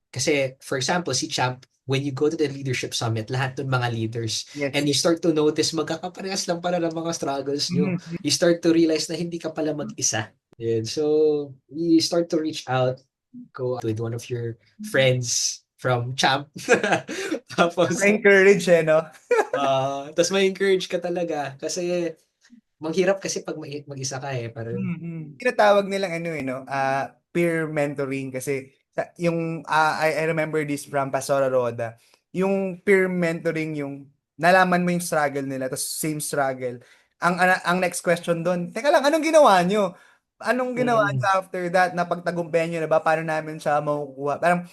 Kasi, for example, si Champ, when you go to the leadership summit, lahat ng mga leaders, Yes. and you start to notice, magkakaparehas lang pala ng mga struggles nyo. Mhm. You start to realize na hindi ka pala mag-isa. Yun. So, you start to reach out, go with one of your friends from Champ. Tapos, Encourage no? tapos may encourage ka talaga. Kasi, manghirap kasi pag mag-isa ka eh. Parang, Tinatawag nilang no? Peer mentoring kasi yung I remember this from Pastora Roda. Yung peer mentoring yung nalaman mo yung struggle nila tapos same struggle. Ang next question doon, teka lang, anong ginawa nyo? Anong ginawa nyo after that? Napagtagumpayan nyo na ba? Paano namin siya makukuha? Parang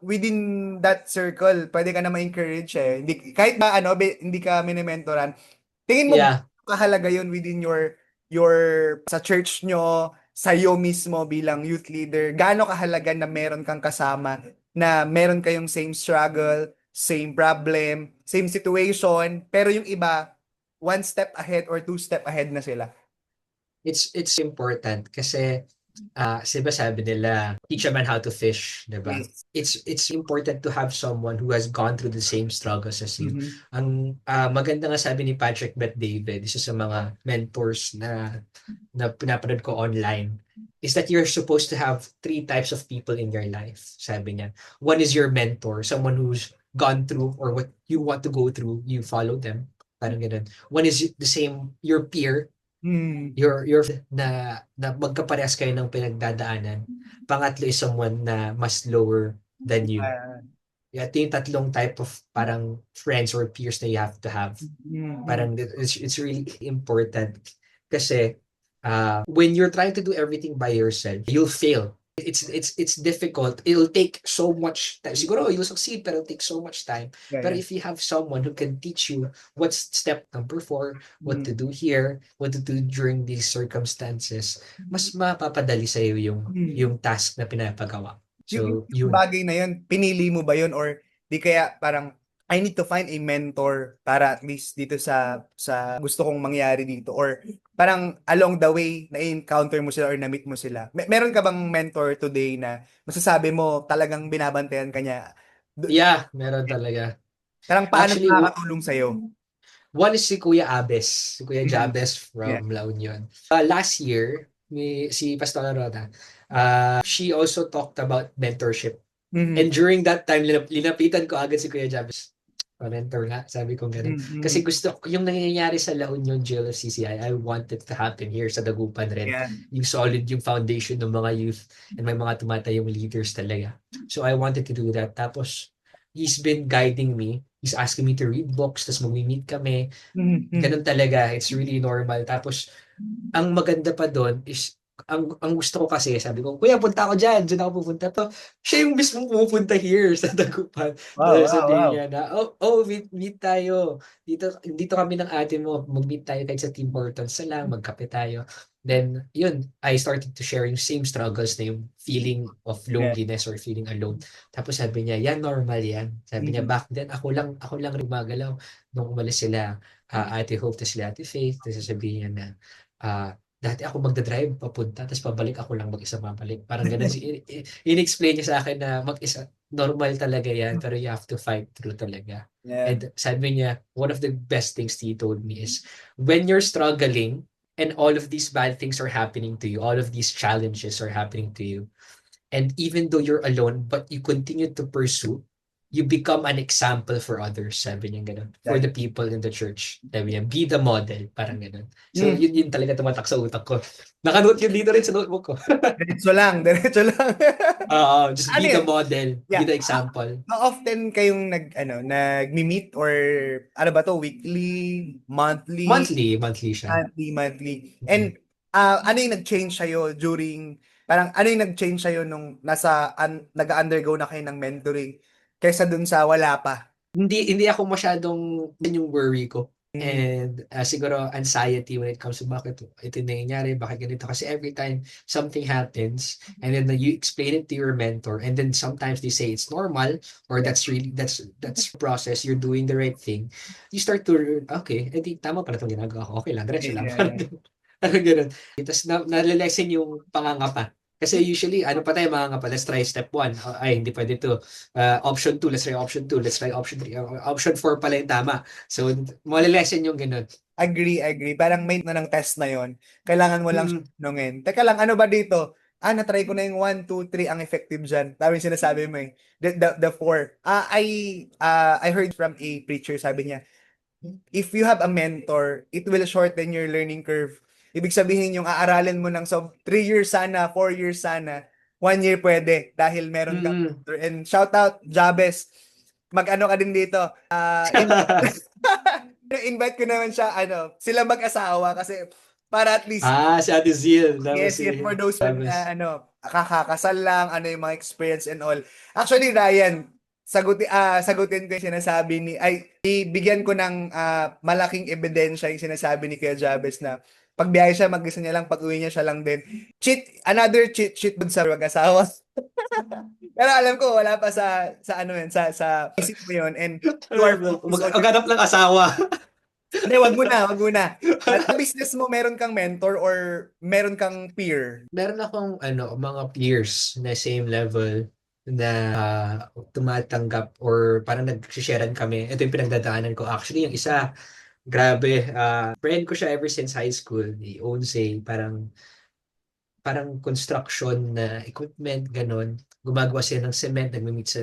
within that circle, pwede ka na ma-encourage eh. Hindi, kahit ba hindi ka minimentoran, tingin mo yeah. kahalaga yun within your sa church nyo, sa iyo mismo bilang youth leader, gaano kahalaga na meron kang kasama na meron kayong same struggle, same problem, same situation, pero yung iba one step ahead or two step ahead na sila. It's important kasi sabi nila, teach a man how to fish, diba? Yes. It's important to have someone who has gone through the same struggles as you. Mhm. Ang maganda nga sabi ni Patrick Bet-David, isa sa mga mentors na pinapanood ko online, is that you're supposed to have 3 types of people in your life, sabi niya. One is your mentor, someone who's gone through or what you want to go through, you follow them. Parang ganun. One is the same, your peer, Mm. your na magkaparehas kayo ng pinagdadaanan. Pangatlo is someone na mas lower than you. Ah, Ito yung tatlong type of parang friends or peers na you have to have. mm. Parang it's really important kasi when you're trying to do everything by yourself, you'll fail. It's difficult. It'll take so much time. Siguro you'll succeed, pero it'll take so much time. Yeah, Pero yeah. if you have someone who can teach you what's step number 4, what to Mm. do here, what to do during these circumstances, mas mapapadali sa iyo Mm. yung task na pinapagawa. So, Yung yun. bagay na yun, pinili mo ba yun or di kaya parang I need to find a mentor para at least dito sa gusto kong mangyari dito or parang along the way na-encounter mo sila or na-meet mo sila. Meron ka bang mentor today na masasabi mo talagang binabantayan ka niya? Yeah, meron talaga. Parang paano Actually, nakakatulong sa'yo? one is si Kuya Abes, si Kuya Mhm. Jabes Yeah. from La Union. Last year, si Pastor Rona, she also talked about mentorship. Mhm. And during that time, linapitan ko agad si Kuya Jabes. Mentor nga, sabi ko gano'n. Kasi Mhm. gusto ko, yung nangyayari sa La Union Jail of CCI, I want it to happen here sa Dagupan rin. Yeah. Yung solid yung foundation ng mga youth and may mga tumatayong leaders talaga. So I wanted to do that. Tapos, he's been guiding me. He's asking me to read books, tapos mag-meet kami. Mhm. Ganun talaga. It's really normal. Tapos, ang maganda pa doon is ang gusto ko kasi sabi ko, "Kuya, punta ako diyan ako pupunta." To siya yung mismong pumupunta here sa Dagupan. Wow, wow, Sasabihin wow. niya na, meet tayo. Dito kami ng ate mo, mag-meet tayo kahit sa Tim Hortons na lang, magkape tayo." Then, yun, I started to share yung same struggles na yung feeling of Yeah. loneliness or feeling alone. Tapos sabi niya, "Yan, normal yan." Sabi niya, Mhm. "Back then, ako lang rin gumagalaw nung umalis sila, Ate Hope, tas sila Ate Faith." Tapos sasabihin niya na, dati ako magda-drive papunta tapos pabalik ako lang mag-isa babalik. Parang gano'n in-explain niya sa akin na mag-isa normal talaga 'yan pero you have to fight through talaga. Yeah. And sabi niya, one of the best things he told me is when you're struggling and all of these bad things are happening to you, all of these challenges are happening to you, and even though you're alone, but you continue to pursue, you become an example for others, sabi niya ganun. For the Exactly. people in the church. Sabi niya, be the model, parang ganun. So, Mm. yun talaga tumatak sa utak ko. Nakanote yun dito rin sa notebook ko. Diretso lang, diretso lang. Just Ano be the yun? model, be Yeah. the example. How often kayong nagmi-meet or ano ba to, weekly, monthly, Monthly siya. monthly? Mm. And ano yung nag-change sa'yo during, parang ano yung nag-change sa'yo nung nag-undergo na kayo ng mentoring kaysa dun sa wala pa? Hindi ako masyadong yun yung worry ko. Mm. And siguro anxiety when it comes to bakit ito nangyayari, bakit ganito. Kasi every time something happens and then you explain it to your mentor and then sometimes they say it's normal or Yeah. that's process, you're doing the right thing. You start to, okay, edi tama pala itong ginagawa ko. Okay lang, diretso lang. Yeah, yeah. Parang ganun. Tapos nalilesen yung pangangapa. Kasi usually, ano pa tayo mga ngapa, let's try step 1. Ay, hindi pwede to. Option 2, let's try option 2, let's try option 3. Option 4 pala yung tama. So, malilesen yung ganun. Agree, agree. Parang may na ng test na yon. Kailangan mo lang Mm. tanungin. Teka lang, ano ba dito? Na-try ko na yung 1, 2, 3 ang effective dyan. Tama yung sinasabi mo eh. The 4. I heard from a preacher, sabi niya, if you have a mentor, it will shorten your learning curve. Ibig sabihin yung aaralin mo ng 3 years sana, 4 years sana, 1 year pwede dahil meron kang Mm. mentor. And shout out, Jabes. Mag-ano ka din dito. Invite ko naman siya, sila mag-asawa kasi para at least, Si Ate Zil. Tapos yes, yes, si for those Travis. na, kakakasal lang, yung mga experience and all. Actually, Ryan, sagutin ko yung sinasabi ibigyan ko ng malaking ebidensya yung sinasabi ni Kuya Jabez na pagbiyahe siya, mag-isa niya lang, pag-uwi niya siya lang din. Another cheat sheet dun sa mag-asawa. Pero alam ko, wala pa sa ano yun, sa isip mo yun, and you are focused on your Maghanap ng asawa. Hindi, wag mo na. Sa business mo, meron kang mentor or meron kang peer? Meron akong mga peers na same level na tumatanggap or parang nag-sharean kami. Ito yung pinagdadaanan ko. Actually, yung isa, grabe, friend ko siya ever since high school. He owns parang construction na equipment, ganon. Gumagawa sila ng cement, nagmi-meet sa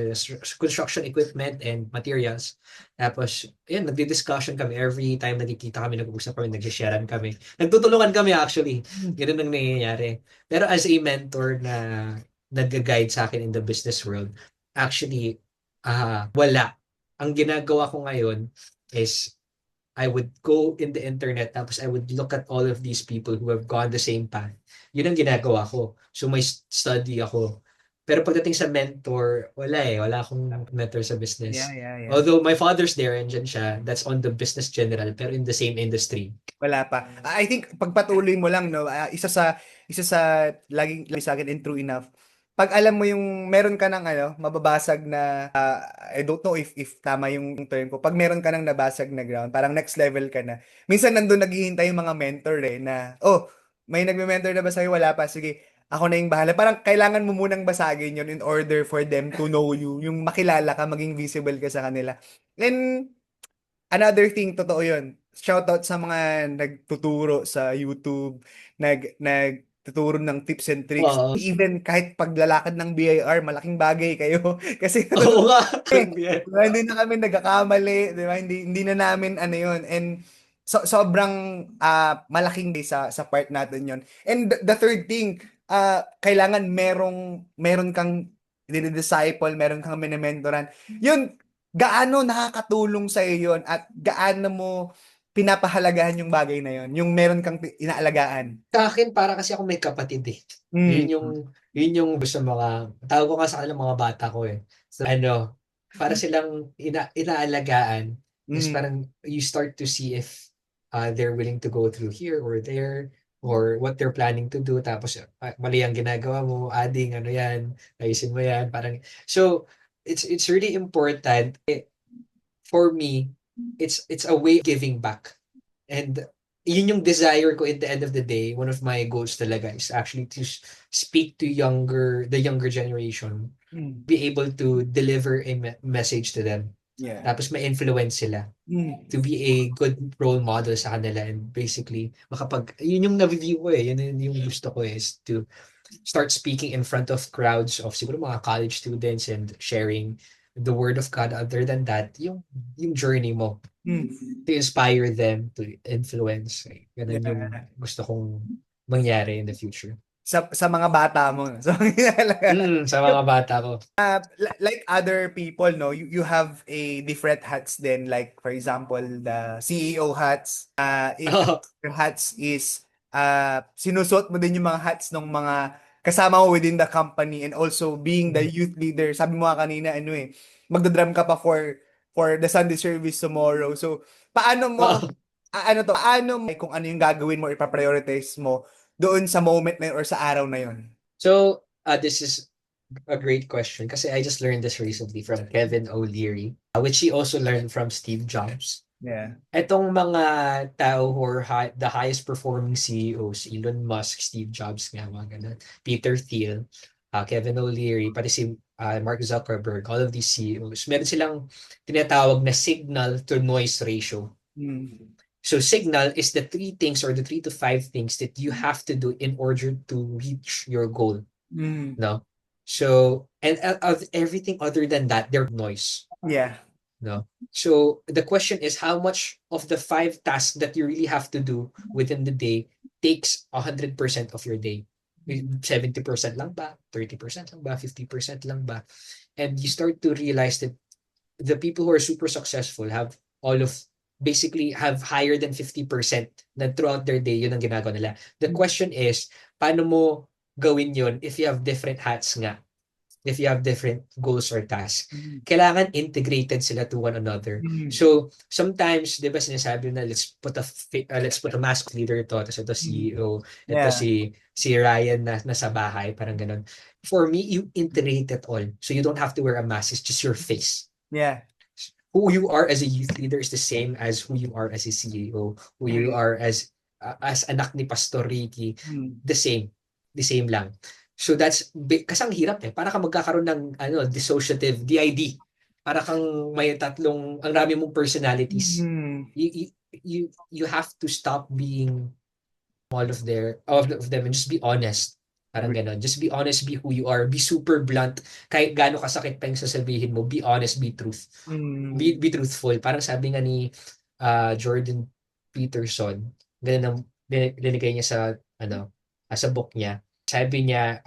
construction equipment and materials. Tapos, yun, nagdi-discussion kami every time nagkikita kami, nag-uusap kami, nag-sharean kami. Nagtutulungan kami actually. Ganun ang nangyayari. Pero as a mentor na nag-guide sa akin in the business world, actually, wala. Ang ginagawa ko ngayon is I would go in the internet tapos I would look at all of these people who have gone the same path. Yun ang ginagawa ko. So may study ako. Pero pagdating sa mentor, wala eh. Wala akong mentor sa Yeah, business. yeah, yeah. Although my father's there, andyan siya. That's on the business general, pero in the same industry. Wala pa. I think pagpatuloy mo lang, no, isa sa laging lagi sa akin and true enough. Pag alam mo yung meron ka ng ano, mababasag na I don't know if tama yung term ko. Pag meron ka ng nabasag na ground, parang next level ka na. Minsan nandun naghihintay yung mga mentor eh na, oh, may nagme-mentor na ba sa'yo? Wala pa. Sige, ako na yung bahala. Parang kailangan mo munang basagin yun in order for them to know you. Yung makilala ka, maging visible ka sa kanila. And another thing, totoo yun. Shoutout sa mga nagtuturo sa YouTube, nagtuturo ng tips and tricks. Oo. Even kahit paglalakad ng BIR, malaking bagay kayo. Kasi Oo nga. hindi na kami nagkakamali, di ba? Hindi na namin ano yun. And sobrang malaking day sa part natin yun. And the third thing, kailangan meron kang dinidisciple, meron kang minimentoran. Yun, gaano nakakatulong sa iyo yun at gaano mo pinapahalagahan yung bagay na yun, yung meron kang inaalagaan. Sa akin, para kasi ako may kapatid eh. Mm. Yun yung gusto mga, tawag ko nga sa kanila mga bata ko eh. So, ano, para silang inaalagaan is Mm. parang you start to see if they're willing to go through here or there or what they're planning to do. Tapos, mali ang ginagawa mo, adding, ano yan, ayusin mo yan. Parang, so, it's really important. For me, it's a way of giving back. And yun yung desire ko at the end of the day. One of my goals talaga is actually to speak to the younger generation, Mm. be able to deliver a message to them. Yeah. Tapos ma-influence sila Mm. to be a good role model sa kanila and basically yun yung na-view ko eh. Yun yung gusto ko is to start speaking in front of crowds of siguro mga college students and sharing the word of God. Other than that, yung journey mo Mm. to inspire them, to influence. Ganun yung Yeah. gusto kong mangyari in the future. Sa mga bata mo. So, Sa mga bata ko. like other people, no, you have a different hats then. Like, for example, the CEO hats. Your hats is, sinusuot mo din yung mga hats ng mga kasama mo within the company and also being the youth leader. Sabi mo nga kanina, ano eh, magdadrum ka pa for the Sunday service tomorrow. So, paano mo, kung ano yung gagawin mo, ipaprioritize mo doon sa moment na yun or sa araw na yun? So, this is a great question kasi I just learned this recently from Kevin O'Leary, which he also learned from Steve Jobs. Yeah. Etong mga tao who are the highest performing CEOs, Elon Musk, Steve Jobs nga, mga ganun, Peter Thiel, Kevin O'Leary, pati si Mark Zuckerberg, all of these CEOs, meron silang tinatawag na signal to noise ratio. Mm. So signal is the 3 things or the 3 to 5 things that you have to do in order to reach your goal. Mm. No? So, and of everything other than that, they're noise. Yeah. No? So, the question is how much of the 5 tasks that you really have to do within the day takes 100% of your day? 70% lang ba? 30% lang ba? 50% lang ba? And you start to realize that the people who are super successful basically have higher than 50% na throughout their day, yun ang ginagawa nila. The question is, paano mo gawin yun if you have different hats nga? If you have different goals or tasks. Kailangan integrated sila to one another. So, sometimes, di ba sinasabi na let's put a mask leader to, tapos ito CEO, ito Yeah. si Ryan na nasa bahay, parang ganun. For me, you integrate it all. So, you don't have to wear a mask. It's just your face. Yeah. Who you are as a youth leader is the same as who you are as a CEO. Who you are as anak ni Pastor Ricky, the same lang. So kasi ang hirap eh. Para kang magkakaroon ng dissociative DID. Para kang may ang dami mong personalities. You have to stop being all of them and just be honest. Parang gano'n. Just be honest, be who you are. Be super blunt. Kahit gaano kasakit pa yung sasabihin mo, be honest, be be truthful. Parang sabi nga ni Jordan Peterson, ganun ang linigay niya sa book niya. Sabi niya,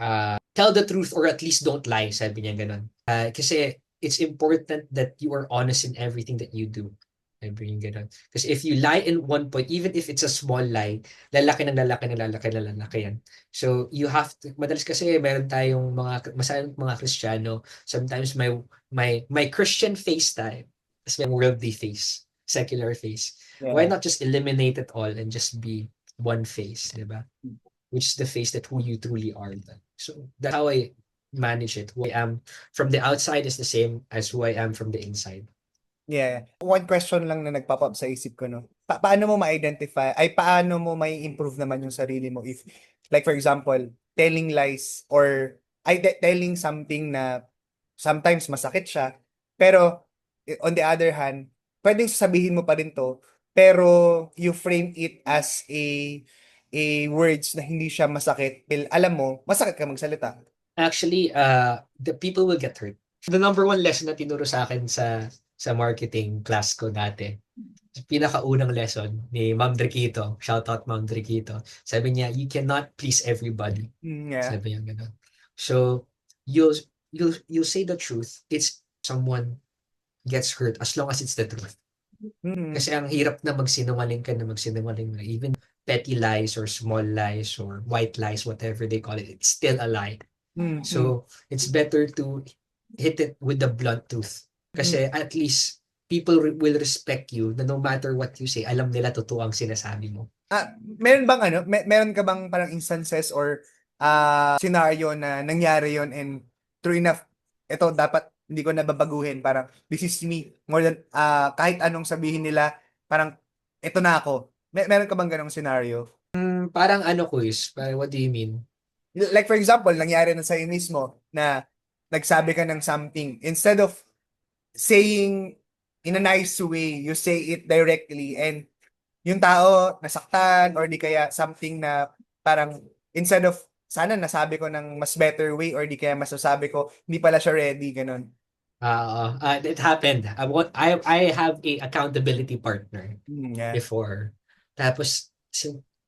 tell the truth or at least don't lie, sabi niya ganun. Kasi it's important that you are honest in everything that you do. Sabi niya ganun. Kasi if you lie in one point, even if it's a small lie, lalaki ng lalaki ng lalaki ng lalaki yan. So you have to, madalas kasi meron tayong masalang mga Kristiyano, sometimes my Christian face tayo, tapos may worldly face, secular face. Why Yeah. not just eliminate it all and just be one face, di ba? Which is the face that who you truly are. So that's how I manage it. Who I am from the outside is the same as who I am from the inside. Yeah. One question lang na nagpop-up sa isip ko, no? Paano mo ma-identify, paano mo may improve naman yung sarili mo if, like for example, telling lies or telling something na sometimes masakit siya, pero on the other hand, pwedeng sasabihin mo pa rin to, pero you frame it as a words na hindi siya masakit. Alam mo, masakit ka magsalita. Actually, the people will get hurt. The number one lesson na tinuro sa akin sa marketing class ko dati, pinakaunang lesson ni Ma'am Driquito, shout out Ma'am Driquito, sabi niya, you cannot please everybody. Yeah. Sabi niya gano'n. So, you'll say the truth. It's someone gets hurt as long as it's the truth. Kasi ang hirap na magsinungaling ka na magsinungaling na even petty lies or small lies or white lies, whatever they call it, it's still a lie. So, it's better to hit it with the blunt truth. Kasi at least people will respect you na no matter what you say, alam nila totoo ang sinasabi mo. Meron bang meron ka bang parang instances or scenario na nangyari yon and true enough, ito dapat hindi ko nababaguhin, parang this is me, more than kahit anong sabihin nila, parang ito na ako. Meron ka bang ganong scenario? Parang ano parang what do you mean? Like for example, nangyari na sa'yo mismo na nagsabi ka ng something, instead of saying in a nice way, you say it directly and yung tao nasaktan or di kaya something na parang instead of sana nasabi ko ng mas better way or di kaya masasabi ko hindi pala siya ready, ganun. It happened. I have a accountability partner Yeah. before. Tapos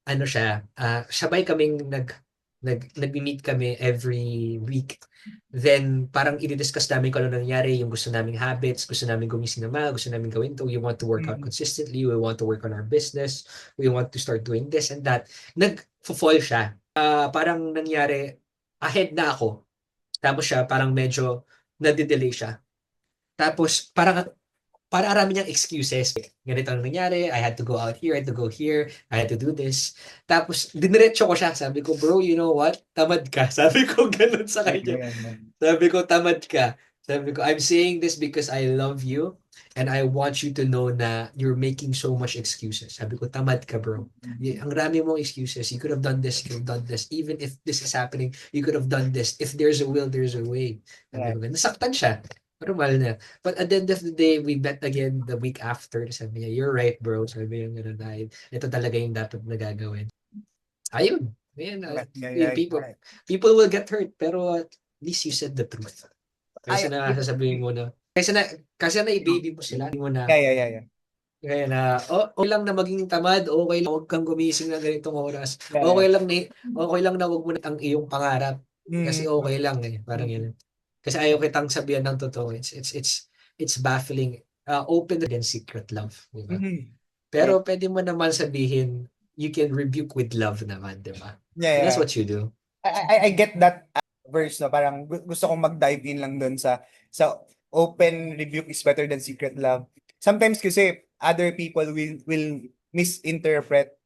ano siya, sabay kaming nag-meet kami every week. Then parang i-discuss namin kung ano nangyari, yung gusto naming habits, gusto namin gumising na maaga, gusto namin gawin to, we want to work out consistently, we want to work on our business, we want to start doing this and that. Nag-fall siya. Parang nangyari, ahead na ako. Tapos siya parang medyo nade-delay siya. Tapos parang arami niyang excuses. Ganito ang nangyari, I had to go out here, I had to go here, I had to do this. Tapos diniretso ko siya. Sabi ko, bro, you know what? Tamad ka. Sabi ko ganun sa kanya. Sabi ko, tamad ka. Sabi ko, I'm saying this because I love you and I want you to know na you're making so much excuses. Sabi ko, tamad ka, bro. Ang rami mong excuses. You could have done this, you could have done this. Even if this is happening, you could have done this. If there's a will, there's a way. Sabi ko, nasaktan siya. Normal na. But at the end of the day, we met again the week after. Sabi niya, you're right, bro. Sabi niya, gano'n na, ito talaga yung dapat na gagawin. Ayun. Ayun, people will get hurt, pero at least you said the truth. Kasi na sasabihin mo na, kasi na i-baby mo sila. Mo na, kaya na, okay lang na maging tamad, okay lang, huwag kang gumising na ganitong oras. Okay lang na huwag mo na ang iyong pangarap. Kasi okay lang eh. Parang yun. Kasi ayaw kitang sabihan ng totoo. It's baffling. Open against secret love. Diba? Pero pwede mo naman sabihin, you can rebuke with love naman, diba? Yeah. That's what you do. I get that verse, no? Parang gusto kong mag-dive in lang dun sa open rebuke is better than secret love. Sometimes kasi other people will misinterpret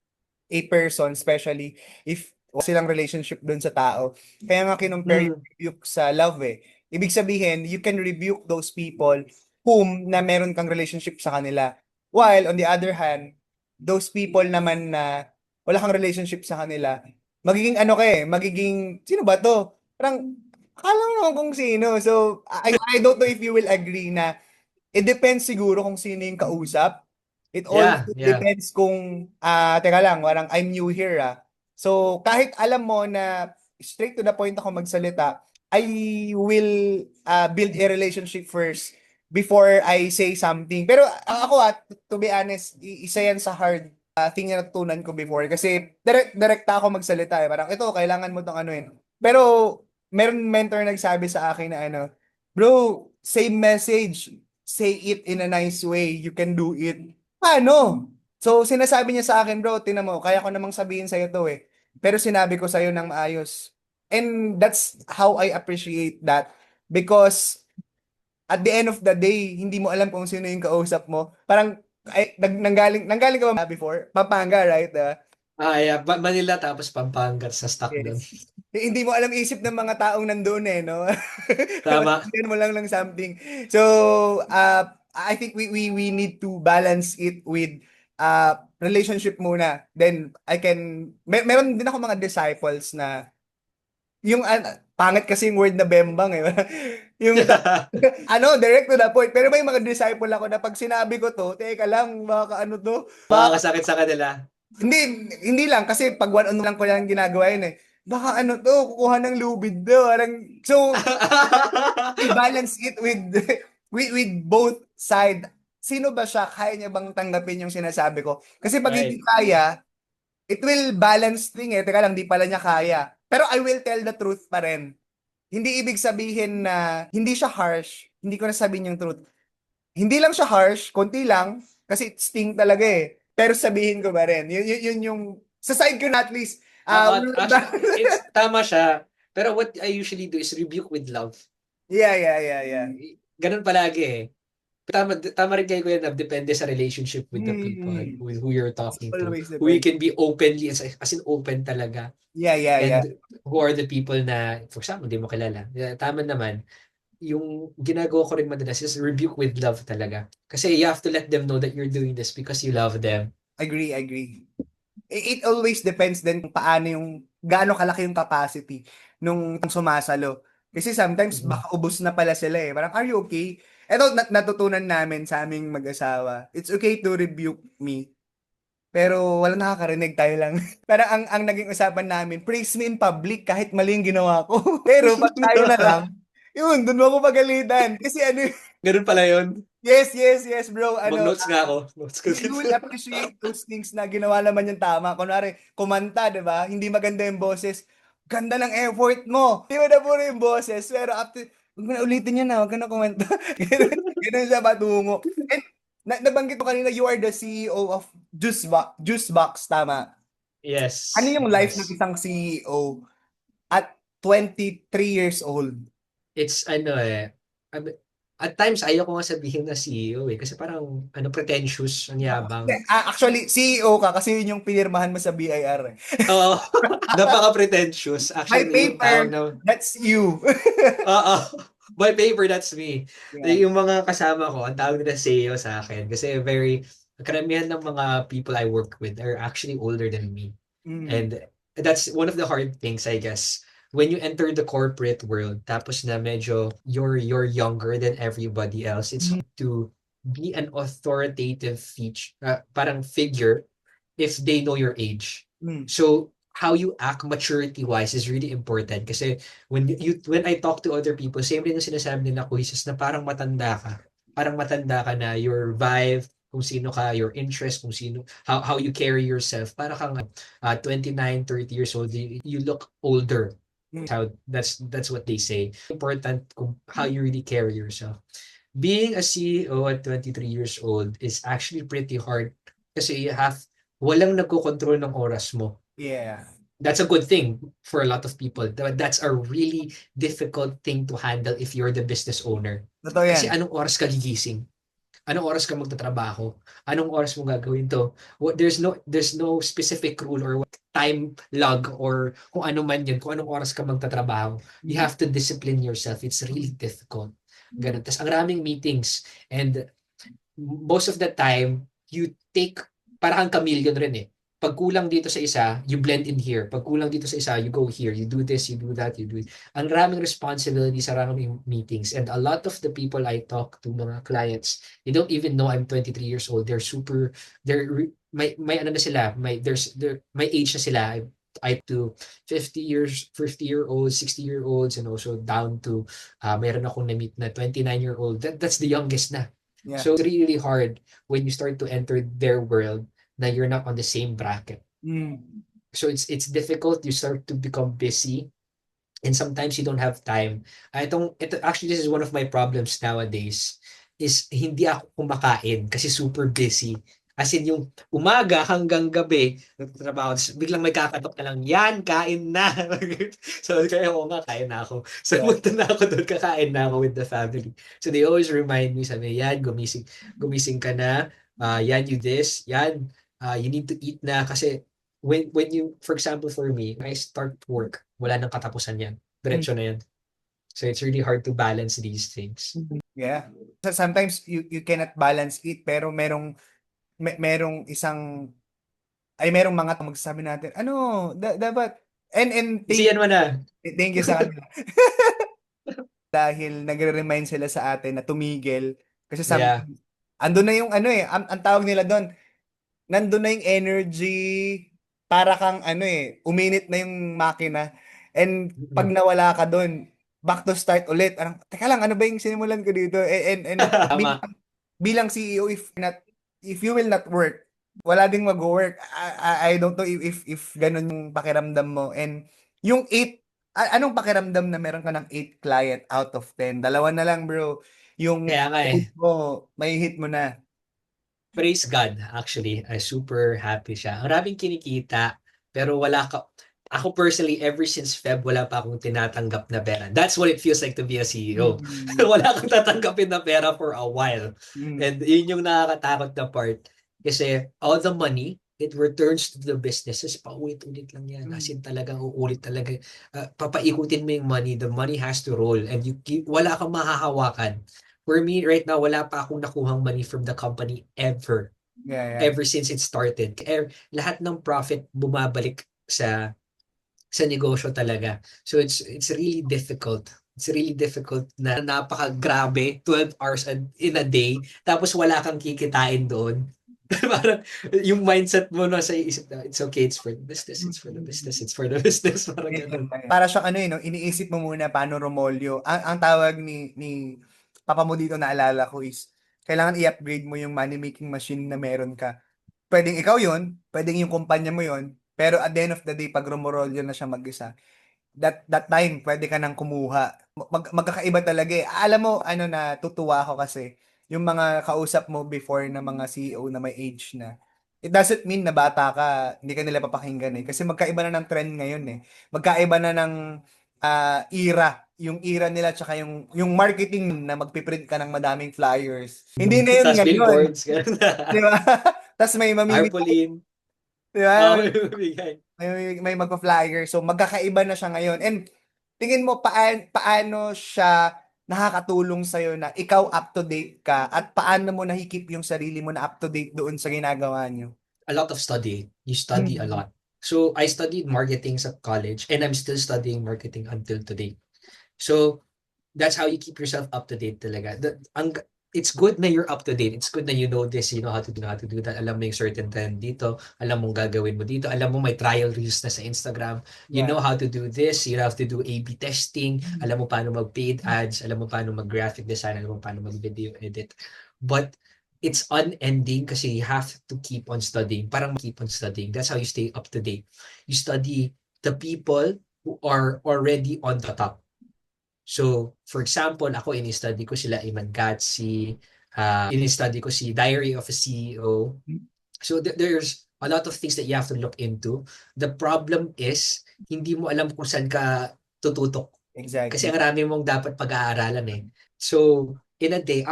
a person, especially if silang relationship dun sa tao. Kaya nga kinumpare yung rebuke sa love eh. Ibig sabihin, you can rebuke those people whom na meron kang relationship sa kanila. While on the other hand, those people naman na wala kang relationship sa kanila, magiging magiging, sino ba to? Parang, akala mo naman kung sino. So, I don't know if you will agree na it depends siguro kung sino yung kausap. It also depends kung, teka lang, parang I'm new here So, kahit alam mo na straight to the point ako magsalita, I will build a relationship first before I say something. Pero ako to be honest, isa yan sa hard thing na natutunan ko before. Kasi direkta ako magsalita eh. Parang ito, kailangan mo itong ano yun. Pero meron mentor nagsabi sa akin na ano, bro, same message, say it in a nice way, you can do it. Paano? So, sinasabi niya sa akin, bro, tinan mo, kaya ko namang sabihin sa'yo to eh. Pero sinabi ko sa'yo ng maayos. And that's how I appreciate that. Because at the end of the day, hindi mo alam kung sino yung kausap mo. Parang, ay, nanggaling ka ba before? Pampanga, right? Yeah. Manila tapos Pampanga sa stock doon. Yes. Hindi mo alam isip ng mga taong nandoon eh, no? Tama. Sabihan mo lang ng something. So, I think we need to balance it with relationship muna. Then, meron din ako mga disciples na, yung, pangit kasi yung word na bembang eh. Yung, direct to the point. Pero may mga disciple ako na pag sinabi ko to, teka lang, baka ano to? Makakasakit sa kanila. Hindi lang kasi pag one on lang ko lang ginagawa yun eh. Baka ano to, kukuha ng lubid to. Parang, so, i-balance it with, with both side. Sino ba siya? Kaya niya bang tanggapin yung sinasabi ko? Kasi pag hindi Right. kaya, it will balance thing eh. Teka lang, di pala niya kaya. Pero I will tell the truth pa rin. Hindi ibig sabihin na hindi siya harsh. Hindi ko na sabihin yung truth. Hindi lang siya harsh, konti lang, kasi it sting talaga eh. Pero sabihin ko ba rin, yun yung, sa side ko na at least, Actually, it's tama siya. Pero what I usually do is rebuke with love. yeah. Ganun palagi eh. Tama rin kayo Kuya Nab, depende sa relationship with the people, Mm, with who you're talking to. always Who you depends. can be openly, as in open talaga. Yeah. And who are the people na, for example, hindi mo kilala. Tama naman, yung ginagawa ko rin madalas is rebuke with love talaga. Kasi you have to let them know that you're doing this because you love them. Agree. It always depends din kung paano yung, gaano kalaki yung capacity nung sumasalo. Kasi sometimes Mhm. baka ubos na pala sila eh. Parang, are you okay? Ito, natutunan namin sa aming mag-asawa. It's okay to rebuke me. Pero wala nakakarinig, tayo lang. Parang ang naging usapan namin, praise me in public kahit mali yung ginawa ko. Pero pag tayo na lang, yun, dun mo ako pagalitan. Kasi ano, Ganun pala yun. yes, bro. Ano, Mag-notes nga ako. Notes ko you will dito. appreciate those things na ginawa naman yung tama. Kunwari, kumanta, di ba? Hindi maganda yung boses. Ganda ng effort mo. Di ba na puro yung boses? Pero after, huwag mo na ulitin yan na, huwag ka na kumanta. Ganun siya patungo. And nabanggit mo kanina, you are the CEO of Juicebox, tama? Ano Yes, yung life ng yes. isang CEO at 23 years old? It's ano eh, ab- at times ayaw ko nga sabihin na CEO eh, kasi parang ano pretentious, ang yabang. Actually, CEO ka kasi yun yung pinirmahan mo sa BIR. Oo, napaka-pretentious. By Actually, yung tawag paper, na, that's you. oo, by paper, that's me. Yeah. Yung mga kasama ko, ang tawag nila CEO sa akin kasi karamihan ng mga people I work with are actually older than me. Mm. And that's one of the hard things, I guess. When you enter the corporate world, tapos na medyo you're younger than everybody else, it's hard to be an authoritative parang figure if they know your age. Mm. So how you act maturity-wise is really important kasi when I talk to other people, same rin yung sinasabi nila Kuises na parang matanda ka. Parang matanda ka na your vibe, kung sino ka, your interest, kung sino, how you carry yourself. Para kang 29, 30 years old, you look older. Mm. That's what they say. Important kung how you really carry yourself. Being a CEO at 23 years old is actually pretty hard kasi walang nagkokontrol ng oras mo. Yeah. That's a good thing for a lot of people. That's a really difficult thing to handle if you're the business owner. Totoo Kasi yan. anong oras ka gigising? Anong oras ka magtatrabaho? Anong oras mo gagawin to? There's no specific rule or time log or kung ano man yun, kung anong oras ka magtatrabaho. You Mm. have to discipline yourself. It's really difficult. Ganun. Tapos ang raming meetings and most of the time, you take, parang kang chameleon rin eh. Pag kulang dito sa isa, you blend in here. Pag kulang dito sa isa, you go here. You do this, you do that, you do it. Ang raming responsibilities sa raming meetings. And a lot of the people I talk to, mga clients, they don't even know I'm 23 years old. May ano na sila, may age na sila. I to 50-year-olds, 60-year-olds, and also down to mayroon akong na-meet na 29-year-old. That's the youngest na. Yeah. So it's really hard when you start to enter their world na you're not on the same bracket. Mm. So it's difficult. You start to become busy. and sometimes you don't have time. Ito actually, this is one of my problems nowadays is hindi ako kumakain kasi super busy. As in yung umaga hanggang gabi, nagtatrabaho, tapos biglang may kakatok na lang, yan, kain na. So, kaya ako nga, kain na ako. So, Yeah. punta na ako doon, kakain na ako with the family. So, they always remind me, sabi, yan, gumising ka na, yan, you this, yan, you need to eat na. Kasi, when you, for example, for me, when I start work, wala nang katapusan yan. Mm. Diretso na yan. So, it's really hard to balance these things. Yeah. Sometimes you cannot balance it, pero merong merong mga magsasabi natin, ano, dapat, and Isiyan mo na. thank you sa kanila. Dahil nagre-remind sila sa atin na tumigil. Kasi Yeah. andun na yung ano ang tawag nila doon, nandun na yung energy, para kang uminit na yung makina. And pag Mm. nawala ka doon, back to start ulit. Teka lang, ano ba yung sinimulan ko dito? And Tama. bilang CEO, if you will not work, wala ding mag-work. I don't know if ganun yung pakiramdam mo. And yung 8, anong pakiramdam na meron ka ng 8 client out of 10? Dalawa na lang, bro. Yung Kaya nga eh. goal mo, may hit mo na. Praise God, actually. Super happy siya. Ang maraming kinikita, pero wala ka... Ako personally, ever since Feb, wala pa akong tinatanggap na pera. That's what it feels like to be a CEO. Mm. Wala kang tatanggapin na pera for a while. Mm. And yun yung nakakatakot na part. Kasi all the money, it returns to the businesses. Paulit-ulit lang yan. As in talagang uulit talaga. Papaikutin mo yung money. The money has to roll. And wala kang mahahawakan. For me, right now, wala pa akong nakuhang money from the company ever. Yeah, yeah. Ever since it started. Lahat ng profit bumabalik sa negosyo talaga. So it's really difficult. It's really difficult na napakagrabe, 12 hours in a day, tapos wala kang kikitain doon. Parang yung mindset mo na sa isip na, it's okay, it's for the business, it's for the business, it's for the business. Parang ganun. Para siyang no, iniisip mo muna paano Romolyo. Ang tawag ni papa mo dito, naalala ko, is kailangan i-upgrade mo yung money making machine na meron ka. Pwedeng ikaw yun, pwedeng yung kumpanya mo yun, pero at the end of the day, pag Romolyo na siya mag-isa, that time, pwede ka nang kumuha. Magkakaiba talaga eh. Alam mo, natutuwa ako kasi, yung mga kausap mo before na mga CEO na may age na, it doesn't mean na bata ka, hindi ka nila papakinggan eh. Kasi magkaiba na ng trend ngayon eh. Magkaiba na ng era. Yung era nila, tsaka yung marketing na magpiprint ka ng madaming flyers. Hindi na yun Tapos ngayon. billboards, ganun. Di ba? Tapos may mamimili. Tarpaulin. Di ba? May bibigay. May magpa-flyer. So magkakaiba na siya ngayon. And tingin mo paano siya nakakatulong sa'yo na ikaw up to date ka, at paano mo nahikip yung sarili mo na up to date doon sa ginagawa niyo? A lot of studying. You study a lot. So I studied marketing sa college and I'm still studying marketing until today. So that's how you keep yourself up to date talaga. It's good na you're up to date. It's good na you know this, you know how to do that. Alam mo yung certain trend dito, alam mong gagawin mo dito, alam mo may trial reels na sa Instagram. You know how to do this, you have to do A/B testing, alam mo paano mag-paid ads, alam mo paano mag-graphic design, alam mo paano mag-video edit. But it's unending kasi you have to keep on studying. Parang keep on studying. That's how you stay up to date. You study the people who are already on the top. So, for example, ako ini-study ko sila Iman Gatsi, ini-study ko si Diary of a CEO. So, there's a lot of things that you have to look into. The problem is, hindi mo alam kung saan ka tututok. Exactly. Kasi ang marami mong dapat pag-aaralan eh. So, in a day,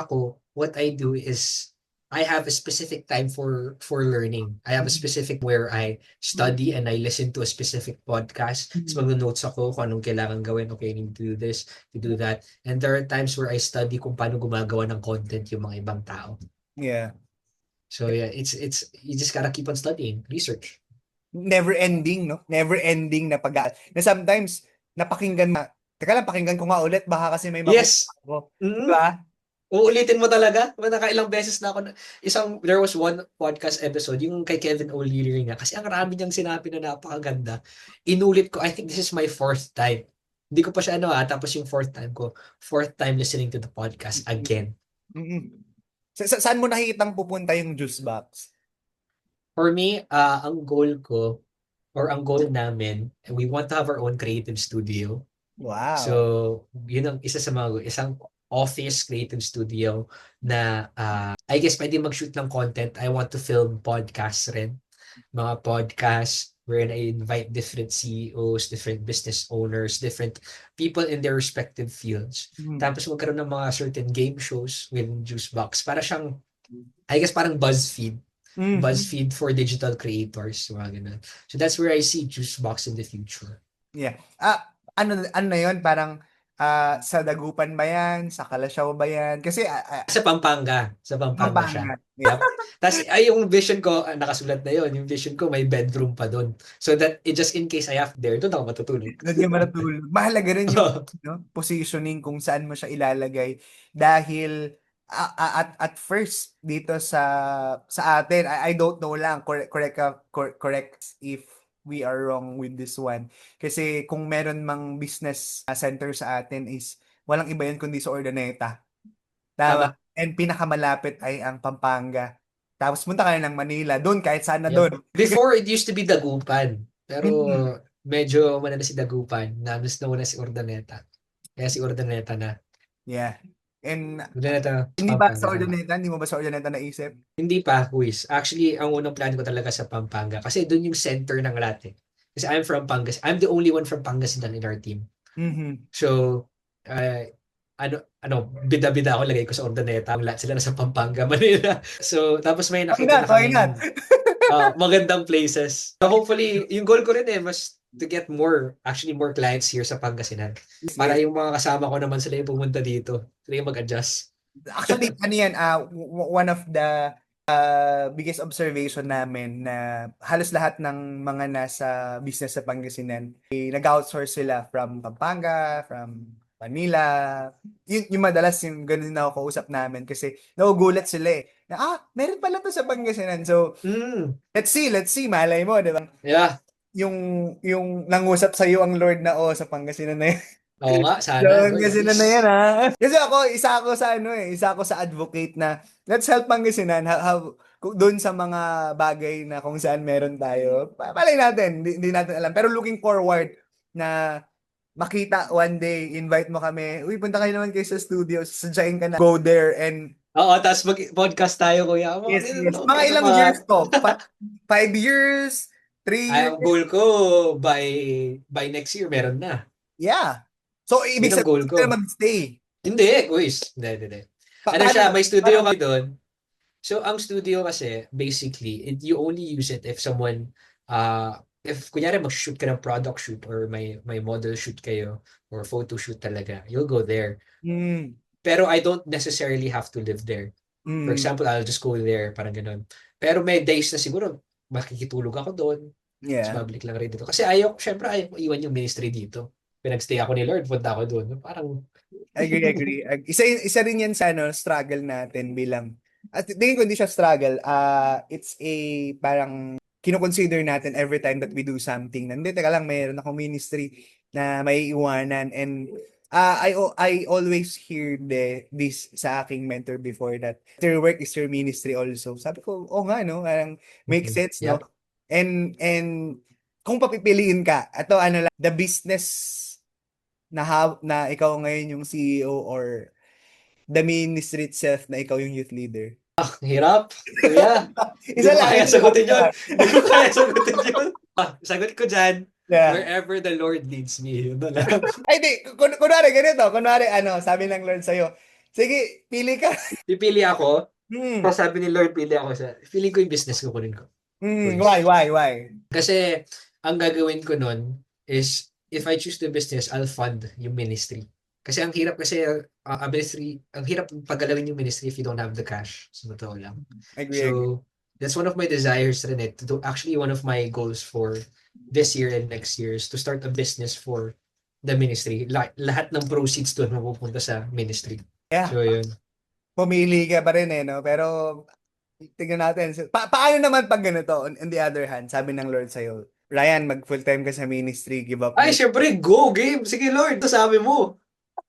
what I do is, I have a specific time for learning. I have a specific where I study and I listen to a specific podcast. Tapos mag-notes ako kung anong kailangan gawin. Okay, I need to do this, to do that. And there are times where I study kung paano gumagawa ng content yung mga ibang tao. Yeah. So yeah, it's you just gotta keep on studying, research. Never ending, no? Never ending na na sometimes napakinggan na. Teka lang, pakinggan ko nga ulit, baka kasi may Yes. ako. Mm-hmm. Diba? Uulitin mo talaga. Nakailang beses na ako. There was one podcast episode, yung kay Kevin O'Leary nga. Kasi ang rami niyang sinabi na napakaganda. Inulit ko, I think this is my 4th time. Hindi ko pa siya tapos yung 4th time ko. 4th time listening to the podcast again. Mm-hmm. Saan mo nakikitang pupunta yung juice box? For me, ang goal ko, or ang goal namin, we want to have our own creative studio. So, Wow. yun ang isa sa mga isang office creative studio na I guess pwede mag-shoot ng content. I want to film podcasts rin. Mga podcasts wherein I invite different CEOs, different business owners, different people in their respective fields. Mm. Tapos magkaroon ng mga certain game shows with Juicebox. Para siyang, I guess parang BuzzFeed. Mhm. BuzzFeed for digital creators. Mga ganun. So that's where I see Juicebox in the future. Yeah. Ano na yun? Parang sa Dagupan ba yan? Sa Kalasyaw ba yan? Kasi Sa Pampanga siya. Pampanga. Yeah. Yep. Tapos ay yung vision ko, nakasulat na yon. Yung vision ko may bedroom pa doon. So that just in case I have there, doon ako matutulog. Doon ka matutulog. Mahalaga rin yung no, positioning kung saan mo siya ilalagay dahil at first dito sa atin I don't know lang correct if we are wrong with this one kasi kung meron mang business center sa atin is walang iba yun kundi sa Urdaneta, tama, Tama. and pinakamalapit ay ang Pampanga, tapos punta ka na ng Manila doon kahit saan na Yep. doon. Before it used to be Dagupan. Pero Mm, medyo umano na si Dagupan, na-miss na muna si Urdaneta. Kaya si Urdaneta na. yeah, and Urdaneta, hindi ba Pampanga, sa tama. Urdaneta? Hindi mo ba sa Urdaneta naisip? Hindi pa, Luis. Actually, ang unang plan ko talaga sa Pampanga. Kasi doon yung center ng lahat eh. Kasi I'm from Pangasinan. I'm the only one from Pangasinan in our team. Mhm. So, uh, bida-bida ako, lagay ko sa Urdaneta. Ang lahat sila nasa Pampanga, Manila. So, tapos may Why nakita not? na Why not? kaming magandang places. So, hopefully, yung goal ko rin eh, mas to get actually more clients here sa Pangasinan. Yes, Para yes. yung mga kasama ko naman sila yung pumunta dito. Sila yung mag-adjust. Actually, ano yan, one of the biggest observation namin na halos lahat ng mga nasa business sa Pangasinan, nag-outsource sila from Pampanga, from Manila. Yung madalas yung ganun na kausap namin kasi nagugulat sila eh. Na, meron pala to sa Pangasinan. So, Hmm, let's see, malay mo, di ba? yeah. Yung, yung nangusap sa iyo ang Lord na, sa Pangasinan na yan. Oo nga, sana, Lord, Pangasinan please. na yan, ha? Kasi isa ako sa isa ako sa advocate na let's help Pangasinan doon sa mga bagay na kung saan meron tayo. Palay natin, hindi natin alam. Pero looking forward na makita one day, invite mo kami. Uy, punta kayo naman kayo sa studio, sadyain ka na. Go there and Oo, tapos mag-podcast tayo, kuya. yes, Meron yes. ako Mga kayo ilang mga... years to? 5 years? Ay, 3 years? ang goal ko, by next year, meron na. Yeah. So, ibig Yun ang goal sabihin, hindi ko. ka na mag-stay. Hindi, quiz. Hindi. Ano Paano siya, yun? may studio Parang, kami doon. So, ang studio kasi, basically, you only use it if someone, if kunyari mag-shoot ka ng product shoot or may model shoot kayo or photo shoot talaga, you'll go there. mm, Pero I don't necessarily have to live there. For mm, example, I'll just go there, parang ganun. Pero may days na siguro, makikitulog ako doon. Tapos yeah. babalik lang rin dito. Kasi syempre ayaw ko iwan yung ministry dito. Pinagstay ako ni Lord, punta ako doon. Parang, Agree. Isa rin yan sa struggle natin bilang, at tingin ko hindi siya struggle, it's a parang kino-consider natin every time that we do something. Nandito teka lang, mayroon akong ministry na may iwanan, and I always hear this sa aking mentor before that your work is your ministry also. Sabi ko, nga no, parang make sense no. yep. And kung papipiliin ka, ito ano lang, the business na ikaw ngayon yung CEO or the ministry itself na ikaw yung youth leader? Hirap, kuya. Hindi Isa ko lang, kaya isa lang, sagutin isa yun. lang. Hindi ko kaya sagutin yun. Sagot ko dyan, Yeah. wherever the Lord leads me. Yun na lang. Ay, di. Kunwari, ganito. Kunwari, sabi ng Lord sa'yo, sige, pili ka. Pipili ako. Hmm. Tapos sabi ni Lord, pili ako sa, feeling ko yung business ko kunin ko. Quiz. Why? Kasi, ang gagawin ko nun is, if I choose the business, I'll fund yung ministry. Kasi ang hirap kasi, ang hirap paggalawin yung ministry if you don't have the cash. Sa totoo lang. Agree. So, that's one of my desires rin eh. Actually, one of my goals for this year and next year is to start a business for the ministry. Lahat ng proceeds doon mapupunta sa ministry. Yeah. So, yun. Pumili ka pa rin no? Pero, tignan natin. Paano naman pag ganito? On the other hand, sabi ng Lord sa'yo, Ryan, mag full-time ka sa ministry, give up Ay, mo. syempre, go game! Sige, Lord, ito sabi mo.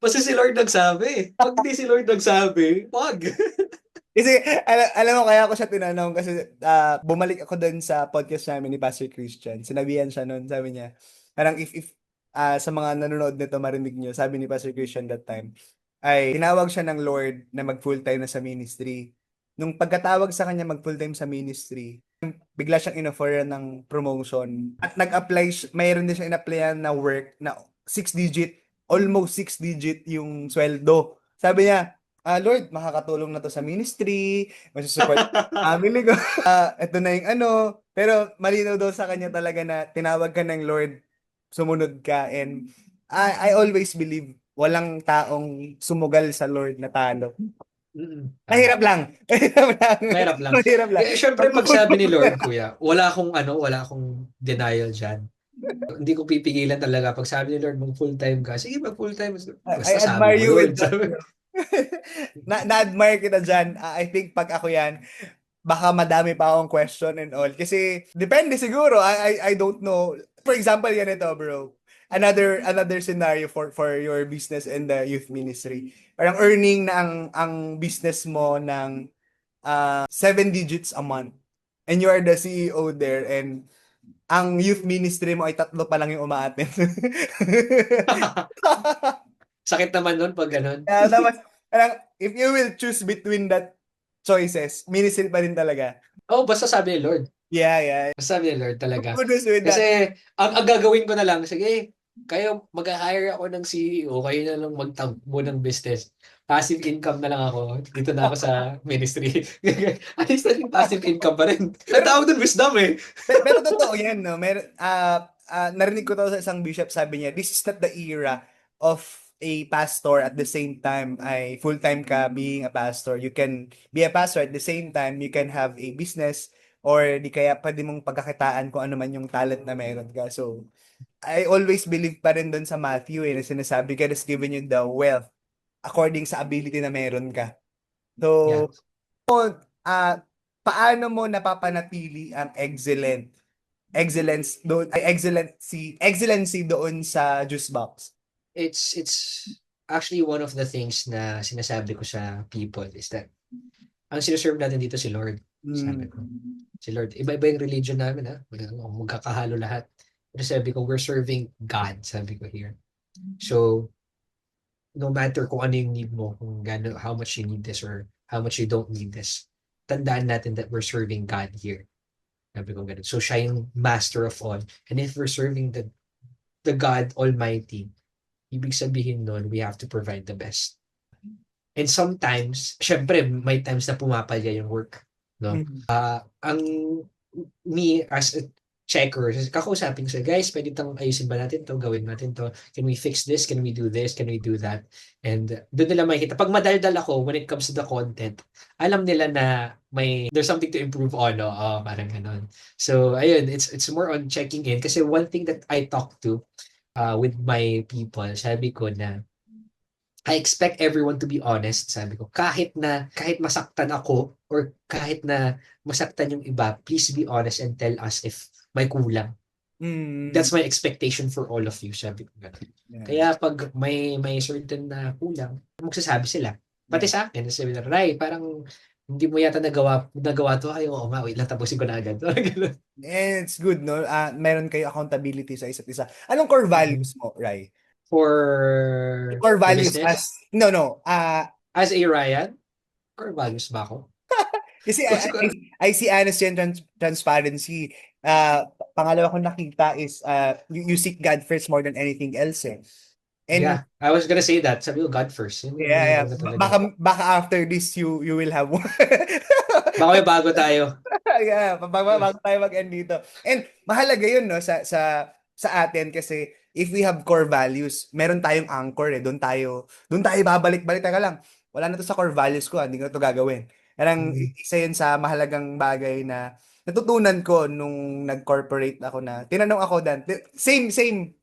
Basta si Lord nagsabi. Pag di si Lord nagsabi, wag. Kasi, alam mo, kaya ako siya tinanong kasi bumalik ako doon sa podcast namin ni Pastor Christian. Sinabihan siya noon, sabi niya, parang if sa mga nanonood nito marinig nyo, sabi ni Pastor Christian that time, ay tinawag siya ng Lord na mag full-time na sa ministry. Nung pagkatawag sa kanya mag full-time sa ministry, bigla siyang in-offer ng promotion. At nag-apply, mayroon din siyang in-applyan na work na 6 digit, almost 6 digit yung sweldo. Sabi niya, Lord, makakatulong na to sa ministry, masusupport family ko. Ito na yung ano, pero malinaw daw sa kanya talaga na tinawag ka ng Lord, sumunod ka, and I always believe walang taong sumugal sa Lord na talo. Tama. Mahirap lang. Mahirap lang. Mahirap lang. Mahirap lang. Syempre pag sabi ni Lord, kuya, wala akong denial diyan. Hindi ko pipigilan talaga pag sabi ni Lord mag full-time ka. Sige, mag full-time. I Basta sabi admire mo, you with Lord. that, Sabi. bro. Na-admire kita dyan. I think pag ako yan, baka madami pa akong question and all. Kasi, depende siguro. I don't know. For example, ganito, bro. Another scenario for your business and the youth ministry. Parang earning na ang business mo ng 7 digits a month. And you are the CEO there, and ang youth ministry mo ay 3 pa lang yung umaattend. Sakit naman nun pag ganun. Tapos, parang, if you will choose between that choices, ministry pa rin talaga. Oh, basta sabi ni Lord. Yeah, yeah. Basta sabi ni Lord talaga. Goodness with that. Kasi, ang gagawin ko na lang, sige, kayo, mag-hire ako ng CEO, kayo na lang magtagbo ng business. Passive income na lang ako. Dito na ako sa ministry. At least naging passive income pa rin. Ang tawag doon, wisdom eh. Pero totoo yan, no? Narinig ko to sa isang bishop, sabi niya, this is not the era of a pastor at the same time ay full-time ka being a pastor. You can be a pastor at the same time, you can have a business, or di kaya pwede mong pagkakitaan kung ano man yung talent na meron ka. So, I always believe pa rin doon sa Matthew na sinasabi God has given you the wealth according sa ability na meron ka. Yeah. So, ah paano mo napapanatili ang excellency doon sa juice box? It's actually one of the things na sinasabi ko sa people is that ang sineserve natin dito si Lord. Sabi ko. Si Lord. Iba-iba yung religion namin, ha? Magkakahalo lahat. Pero sabi ko, we're serving God, sabi ko here. So, no matter kung ano yung need mo, kung how much you need this or how much you don't need this, tandaan natin that we're serving God here. Sabi ko ganun. So, siya yung master of all. And if we're serving the God Almighty, ibig sabihin nun, we have to provide the best. And sometimes, syempre, may times na pumapalya yung work. No? Ang me as a checker, kakausapin ko sa guys, pwede tang ayusin ba natin to, gawin natin to, can we fix this, can we do this, can we do that, and doon nila makikita. Pag madaldal ako when it comes to the content, alam nila na there's something to improve on, no? Parang ganon. So ayun, it's more on checking in, kasi one thing that I talk to with my people, sabi ko na I expect everyone to be honest, sabi ko. Kahit masaktan ako or kahit na masaktan yung iba, please be honest and tell us if may kulang. That's my expectation for all of you, sabi ko ganun. Yeah. Kaya pag may certain na kulang, magsasabi sila. Pati sa akin, sabi na, Ray, parang hindi mo yata nagawa to. Ay, oo nga, wait lang, tapusin ko na agad. And it's good, no? Meron kayo accountability sa isa't isa. Anong core values mo, Ray? For Core the values business? no. As a Ryan, core values ba ako? Kasi I see honesty and transparency. Pangalawa kong nakita is you seek God first more than anything else, eh. And yeah, I was gonna say that. Sabi ko, God first. yeah. Baka after this you will have one. Baka may bago tayo. Yeah, bago tayo mag-end dito. And mahalaga 'yun, no, sa atin, kasi if we have core values, meron tayong anchor, eh. Doon tayo babalik-balik. Teka lang, wala na to sa core values ko, hindi ko to gagawin. Parang isa 'yun sa mahalagang bagay na natutunan ko nung nag-corporate ako, na tinanong ako same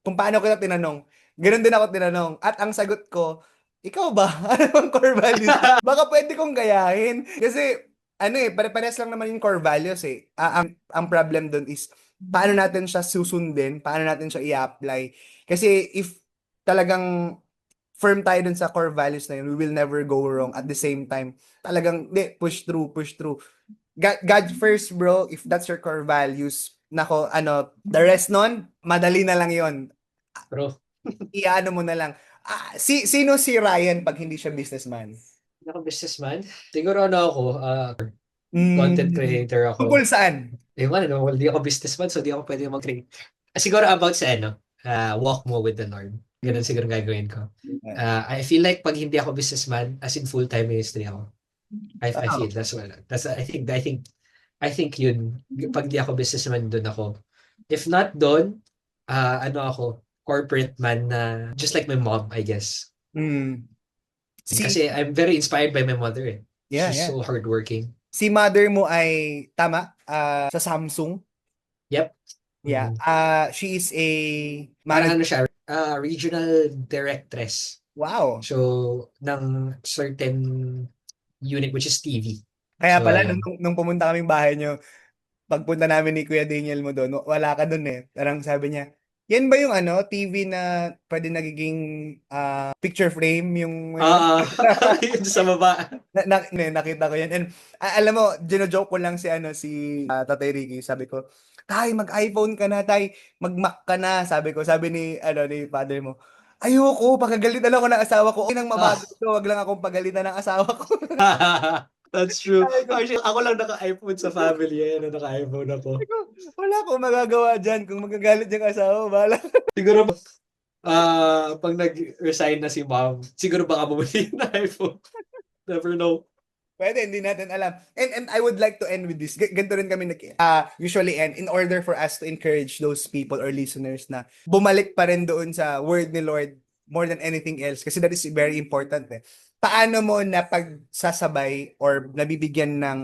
kung paano kita tinanong. Ganoon din ako tinanong, at ang sagot ko, ikaw ba? Ano ang core values? Baka pwede kong gayahin. Kasi pare-parehas lang naman yung core values, eh. Ang problem doon is paano natin siya susundin, paano natin siya i-apply. Kasi if talagang firm tayo dun sa core values na yun, we will never go wrong. At the same time, talagang push through. God first, bro. If that's your core values, nako, the rest nun, madali na lang yon. Pero Iano mo na lang. Sino si Ryan pag hindi siya businessman? hindi ako businessman. Siguro ano ako, content Mm, creator tungkol ako. saan? Ewan, ano, well, di ako businessman, so di ako pwede mag-create. Siguro about sa ano, walk mo with the Lord. Ganun siguro gagawin ko. I feel like pag hindi ako businessman, as in full-time ministry ako. I Oh, feel that's I think yun, pag di ako businessman, doon ako. If not doon, ano ako, corporate man na just like my mom, I guess. mm. Si, Kasi I'm very inspired by my mother eh. yeah, She's yeah. so hardworking. Si mother mo ay, tama, sa Samsung. Yep. Yeah. Mm. She is a Parang manager. ano siya, regional directress. Wow. So, ng certain unit which is TV. Kaya So, pala, nung, ayun. nung pumunta kaming bahay niyo, pagpunta namin ni Kuya Daniel mo doon, wala ka doon eh. Parang sabi niya, yan ba yung ano, TV na pwede nagiging picture frame yung may... Yun sa baba. Nakita ko yan. And alam mo, gino-joke ko lang si Tatay Ricky. Sabi ko, Tay, mag-iPhone ka na, Tay. Mag-Mac ka na. Sabi ko, sabi ni father mo, ayoko, pagagalitan ako ng asawa ko. Okay nang mabago Ah, ito, wag lang akong pagalitan ng asawa ko. that's true. Sabi ko, Actually, ako lang naka-iPhone sa family. Ano, naka-iPhone ako. sabi ko, wala akong magagawa dyan. Kung magagalit yung asawa, bahala. Siguro, pag nag-resign na si mom, siguro baka bumili ng iPhone. Never know. Pwede, hindi natin alam. And I would like to end with this. Ganito rin kami usually end in order for us to encourage those people or listeners na bumalik pa rin doon sa word ni Lord more than anything else kasi that is very important eh. Paano mo na pagsasabay or nabibigyan ng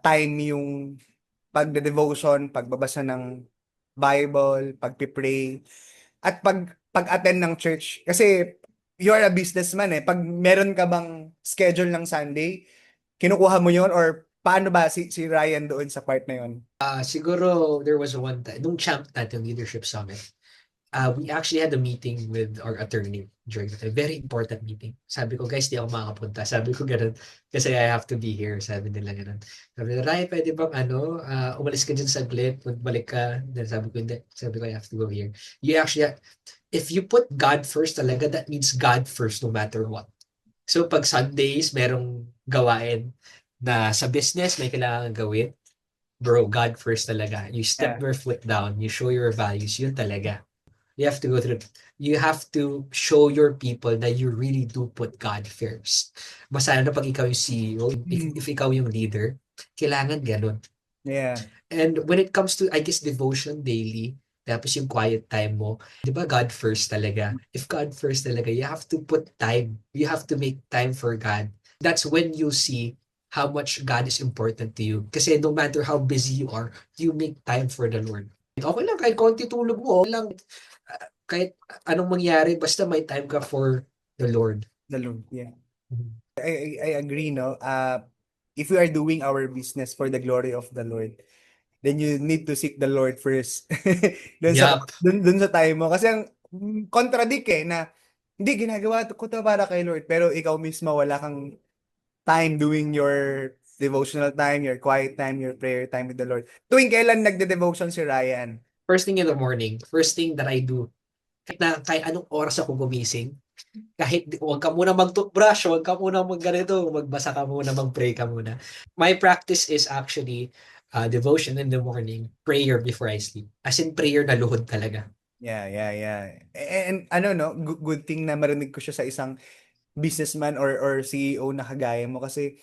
time yung pagde-devotion, pagbabasa ng Bible, pagpipray, at pag-attend ng church? Kasi you're a businessman eh. Pag meron ka bang schedule ng Sunday, kinukuha mo yon or paano ba si Ryan doon sa part na yon? Siguro, there was one time, nung champ natin leadership summit, we actually had a meeting with our attorney during the time. Very important meeting. Sabi ko, guys, di ako makakapunta. Sabi ko ganun, kasi I have to be here. Sabi nila ganun. Sabi nila, Ray, pwede bang umalis ka dyan saglit, magbalik ka. Then sabi ko, hindi. Sabi ko, I have to go here. You actually, if you put God first talaga, that means God first no matter what. So pag Sundays, merong gawain na sa business may kailangan gawin, bro, God first talaga. You step Yeah. your foot down, you show your values, yun talaga. You have to go through, you have to show your people that you really do put God first. Basta na pag ikaw yung CEO, if ikaw yung leader, kailangan ganun. Yeah. And when it comes to, I guess, devotion daily, tapos yung quiet time mo, di ba God first talaga? If God first talaga, you have to put time. You have to make time for God. That's when you see how much God is important to you. Kasi no matter how busy you are, you make time for the Lord. Okay lang, kahit konti tulog mo, okay lang, kahit anong mangyari, basta may time ka for the Lord. The Lord, yeah. Mhm. I agree, no? If we are doing our business for the glory of the Lord, then you need to seek the Lord first. Yup. Dun sa time mo. Kasi ang contradict eh, na hindi, ginagawa ko to para kay Lord, pero ikaw mismo wala kang time doing your devotional time, your quiet time, your prayer time with the Lord. Tuwing kailan nagde-devotion si Ryan? First thing in the morning, first thing that I do, kahit anong oras ako gumising, kahit huwag ka muna mag-toothbrush, huwag ka muna mag-ganito, magbasa ka muna, mag-pray ka muna. My practice is actually devotion in the morning, prayer before I sleep. As in prayer na luhod talaga. Yeah, yeah, yeah. And ano no, good thing na marinig ko siya sa isang businessman or CEO na kagaya mo kasi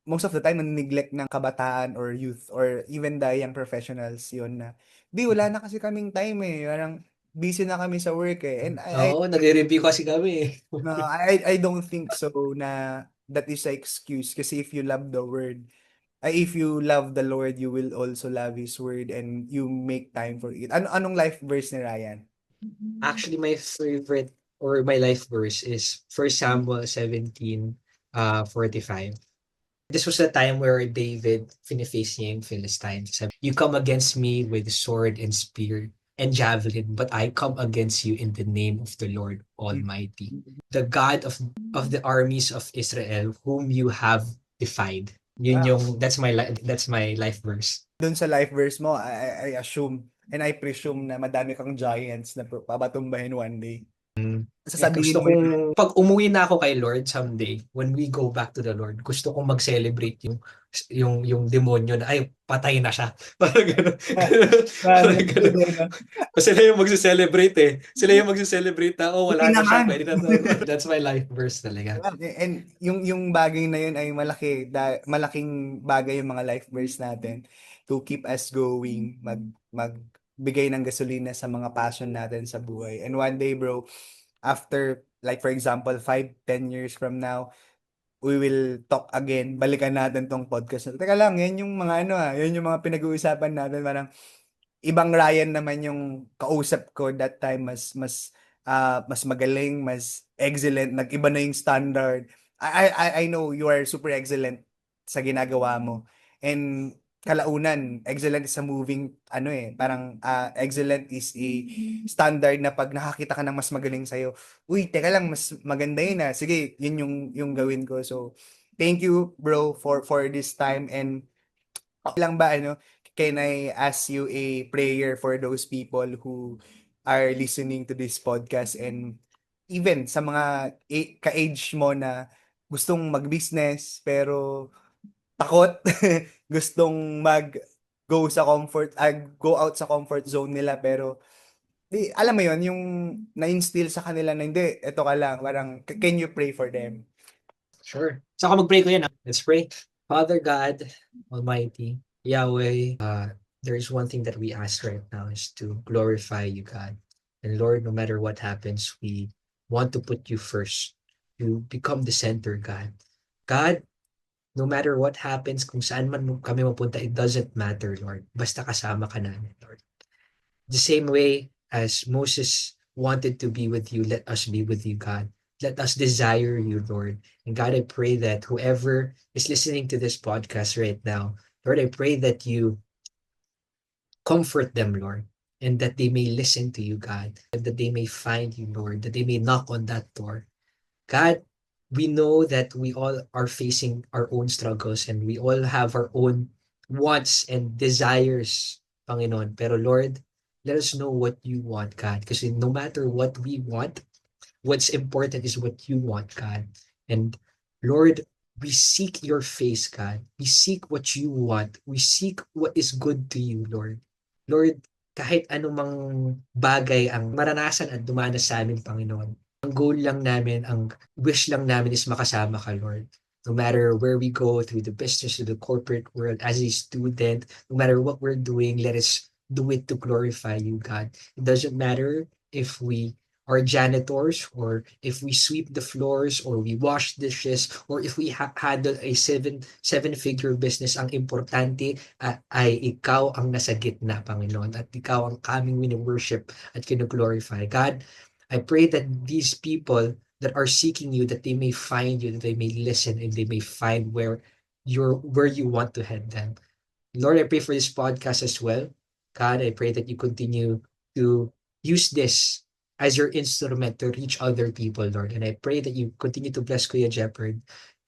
most of the time neglect ng kabataan or youth or even the young professionals yun na di wala na kasi kaming time eh. Parang busy na kami sa work eh. And Oo, nagre-review kasi kami eh. no, I don't think so na that is a excuse kasi if you love the word, if you love the Lord, you will also love His word and you make time for it. Anong life verse ni Ryan? Actually, my favorite or my life verse is 1 Samuel 17, 45. This was the time where David finiface niya yung Philistines. Sabi, you come against me with sword and spear and javelin, but I come against you in the name of the Lord Almighty, the God of the armies of Israel, whom you have defied. Yun Wow. yung that's my life verse. Doon sa life verse mo, I assume And I presume na madami kang giants na papatumbahin one day. Gusto Sasabihin mo yun. kong, pag umuwi na ako kay Lord someday, when we go back to the Lord, gusto kong mag-celebrate yung demonyo na, ay, patay na siya. Parang gano'n. Parang gano'n. Sila yung magse-celebrate eh. Sila yung magse-celebrate na, oh, Buti wala na siya, naman. pwede na to. That's my life verse talaga. And yung bagay na yun ay malaking bagay yung mga life verse natin to keep us going, magbigay ng gasolina sa mga passion natin sa buhay. And one day, bro, after, like for example, 5-10 years from now, we will talk again. Balikan natin tong podcast na. Teka lang, yan yung mga yan yung mga pinag-uusapan natin. Parang ibang Ryan naman yung kausap ko that time, mas magaling, mas excellent, nag-iba na yung standard. I know you are super excellent sa ginagawa mo. And kalaunan, excellent is a moving, parang excellent is a standard na pag nakakita ka ng mas magaling sa'yo, uy, teka lang, mas maganda yun ah. Sige, yun yung gawin ko. So, thank you, bro, for this time. And okay lang ba, can I ask you a prayer for those people who are listening to this podcast, and even sa mga ka-age mo na gustong mag-business pero takot, gustong go out sa comfort zone nila, pero alam mo yon, yung na-instill sa kanila na hindi, eto ka lang, parang can you pray for them? Sure. So ako mag-pray ko yan. Let's pray. Father God, Almighty, Yahweh, there is one thing that we ask right now is to glorify you, God. And Lord, no matter what happens, we want to put you first. You become the center, God. God, no matter what happens, kung saan man kami mapunta, it doesn't matter, Lord. Basta kasama ka namin, Lord. The same way as Moses wanted to be with you, let us be with you, God. Let us desire you, Lord. And God, I pray that whoever is listening to this podcast right now, Lord, I pray that you comfort them, Lord, and that they may listen to you, God, and that they may find you, Lord, that they may knock on that door. God, we know that we all are facing our own struggles and we all have our own wants and desires, Panginoon. Pero Lord, let us know what you want, God. Because no matter what we want, what's important is what you want, God. And Lord, we seek your face, God. We seek what you want. We seek what is good to you, Lord. Lord, kahit anumang bagay ang maranasan at dumanas sa amin, Panginoon, ang goal lang namin, ang wish lang namin is makasama ka, Lord. No matter where we go, through the business, to the corporate world, as a student, no matter what we're doing, let us do it to glorify you, God. It doesn't matter if we are janitors, or if we sweep the floors, or we wash dishes, or if we handle a seven-figure business. Ang importante ay ikaw ang nasa gitna, Panginoon, at ikaw ang kaming wini-worship at kino-glorify. God, I pray that these people that are seeking you, that they may find you, that they may listen, and they may find where you want to head them. Lord, I pray for this podcast as well. God, I pray that you continue to use this as your instrument to reach other people, Lord. And I pray that you continue to bless Kuya Jeopard,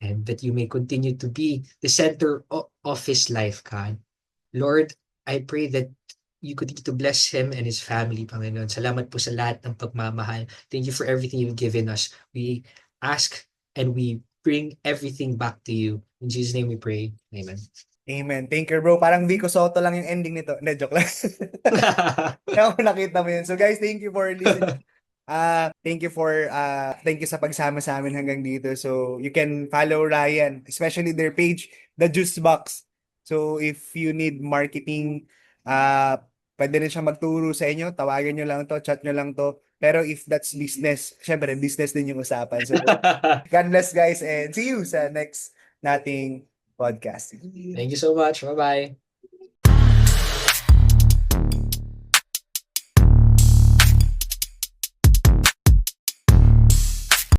and that you may continue to be the center of his life, God. Lord, I pray that you continue to bless him and his family, Panginoon. Salamat po sa lahat ng pagmamahal. Thank you for everything you've given us. We ask and we bring everything back to you. In Jesus' name we pray. Amen. Amen. Thank you, bro. Parang Vico Soto lang yung ending nito. Hindi, joke lang. Kaya ako nakita mo yun. So guys, thank you for listening. Thank you sa pagsama sa amin hanggang dito. So you can follow Ryan, especially their page, The Juice Box. So if you need marketing, pwede rin siya magturo sa inyo. Tawagan nyo lang to, chat nyo lang to. Pero if that's business, syempre business din yung usapan. So God bless guys, and see you sa next nating podcast. Thank you so much. Bye-bye.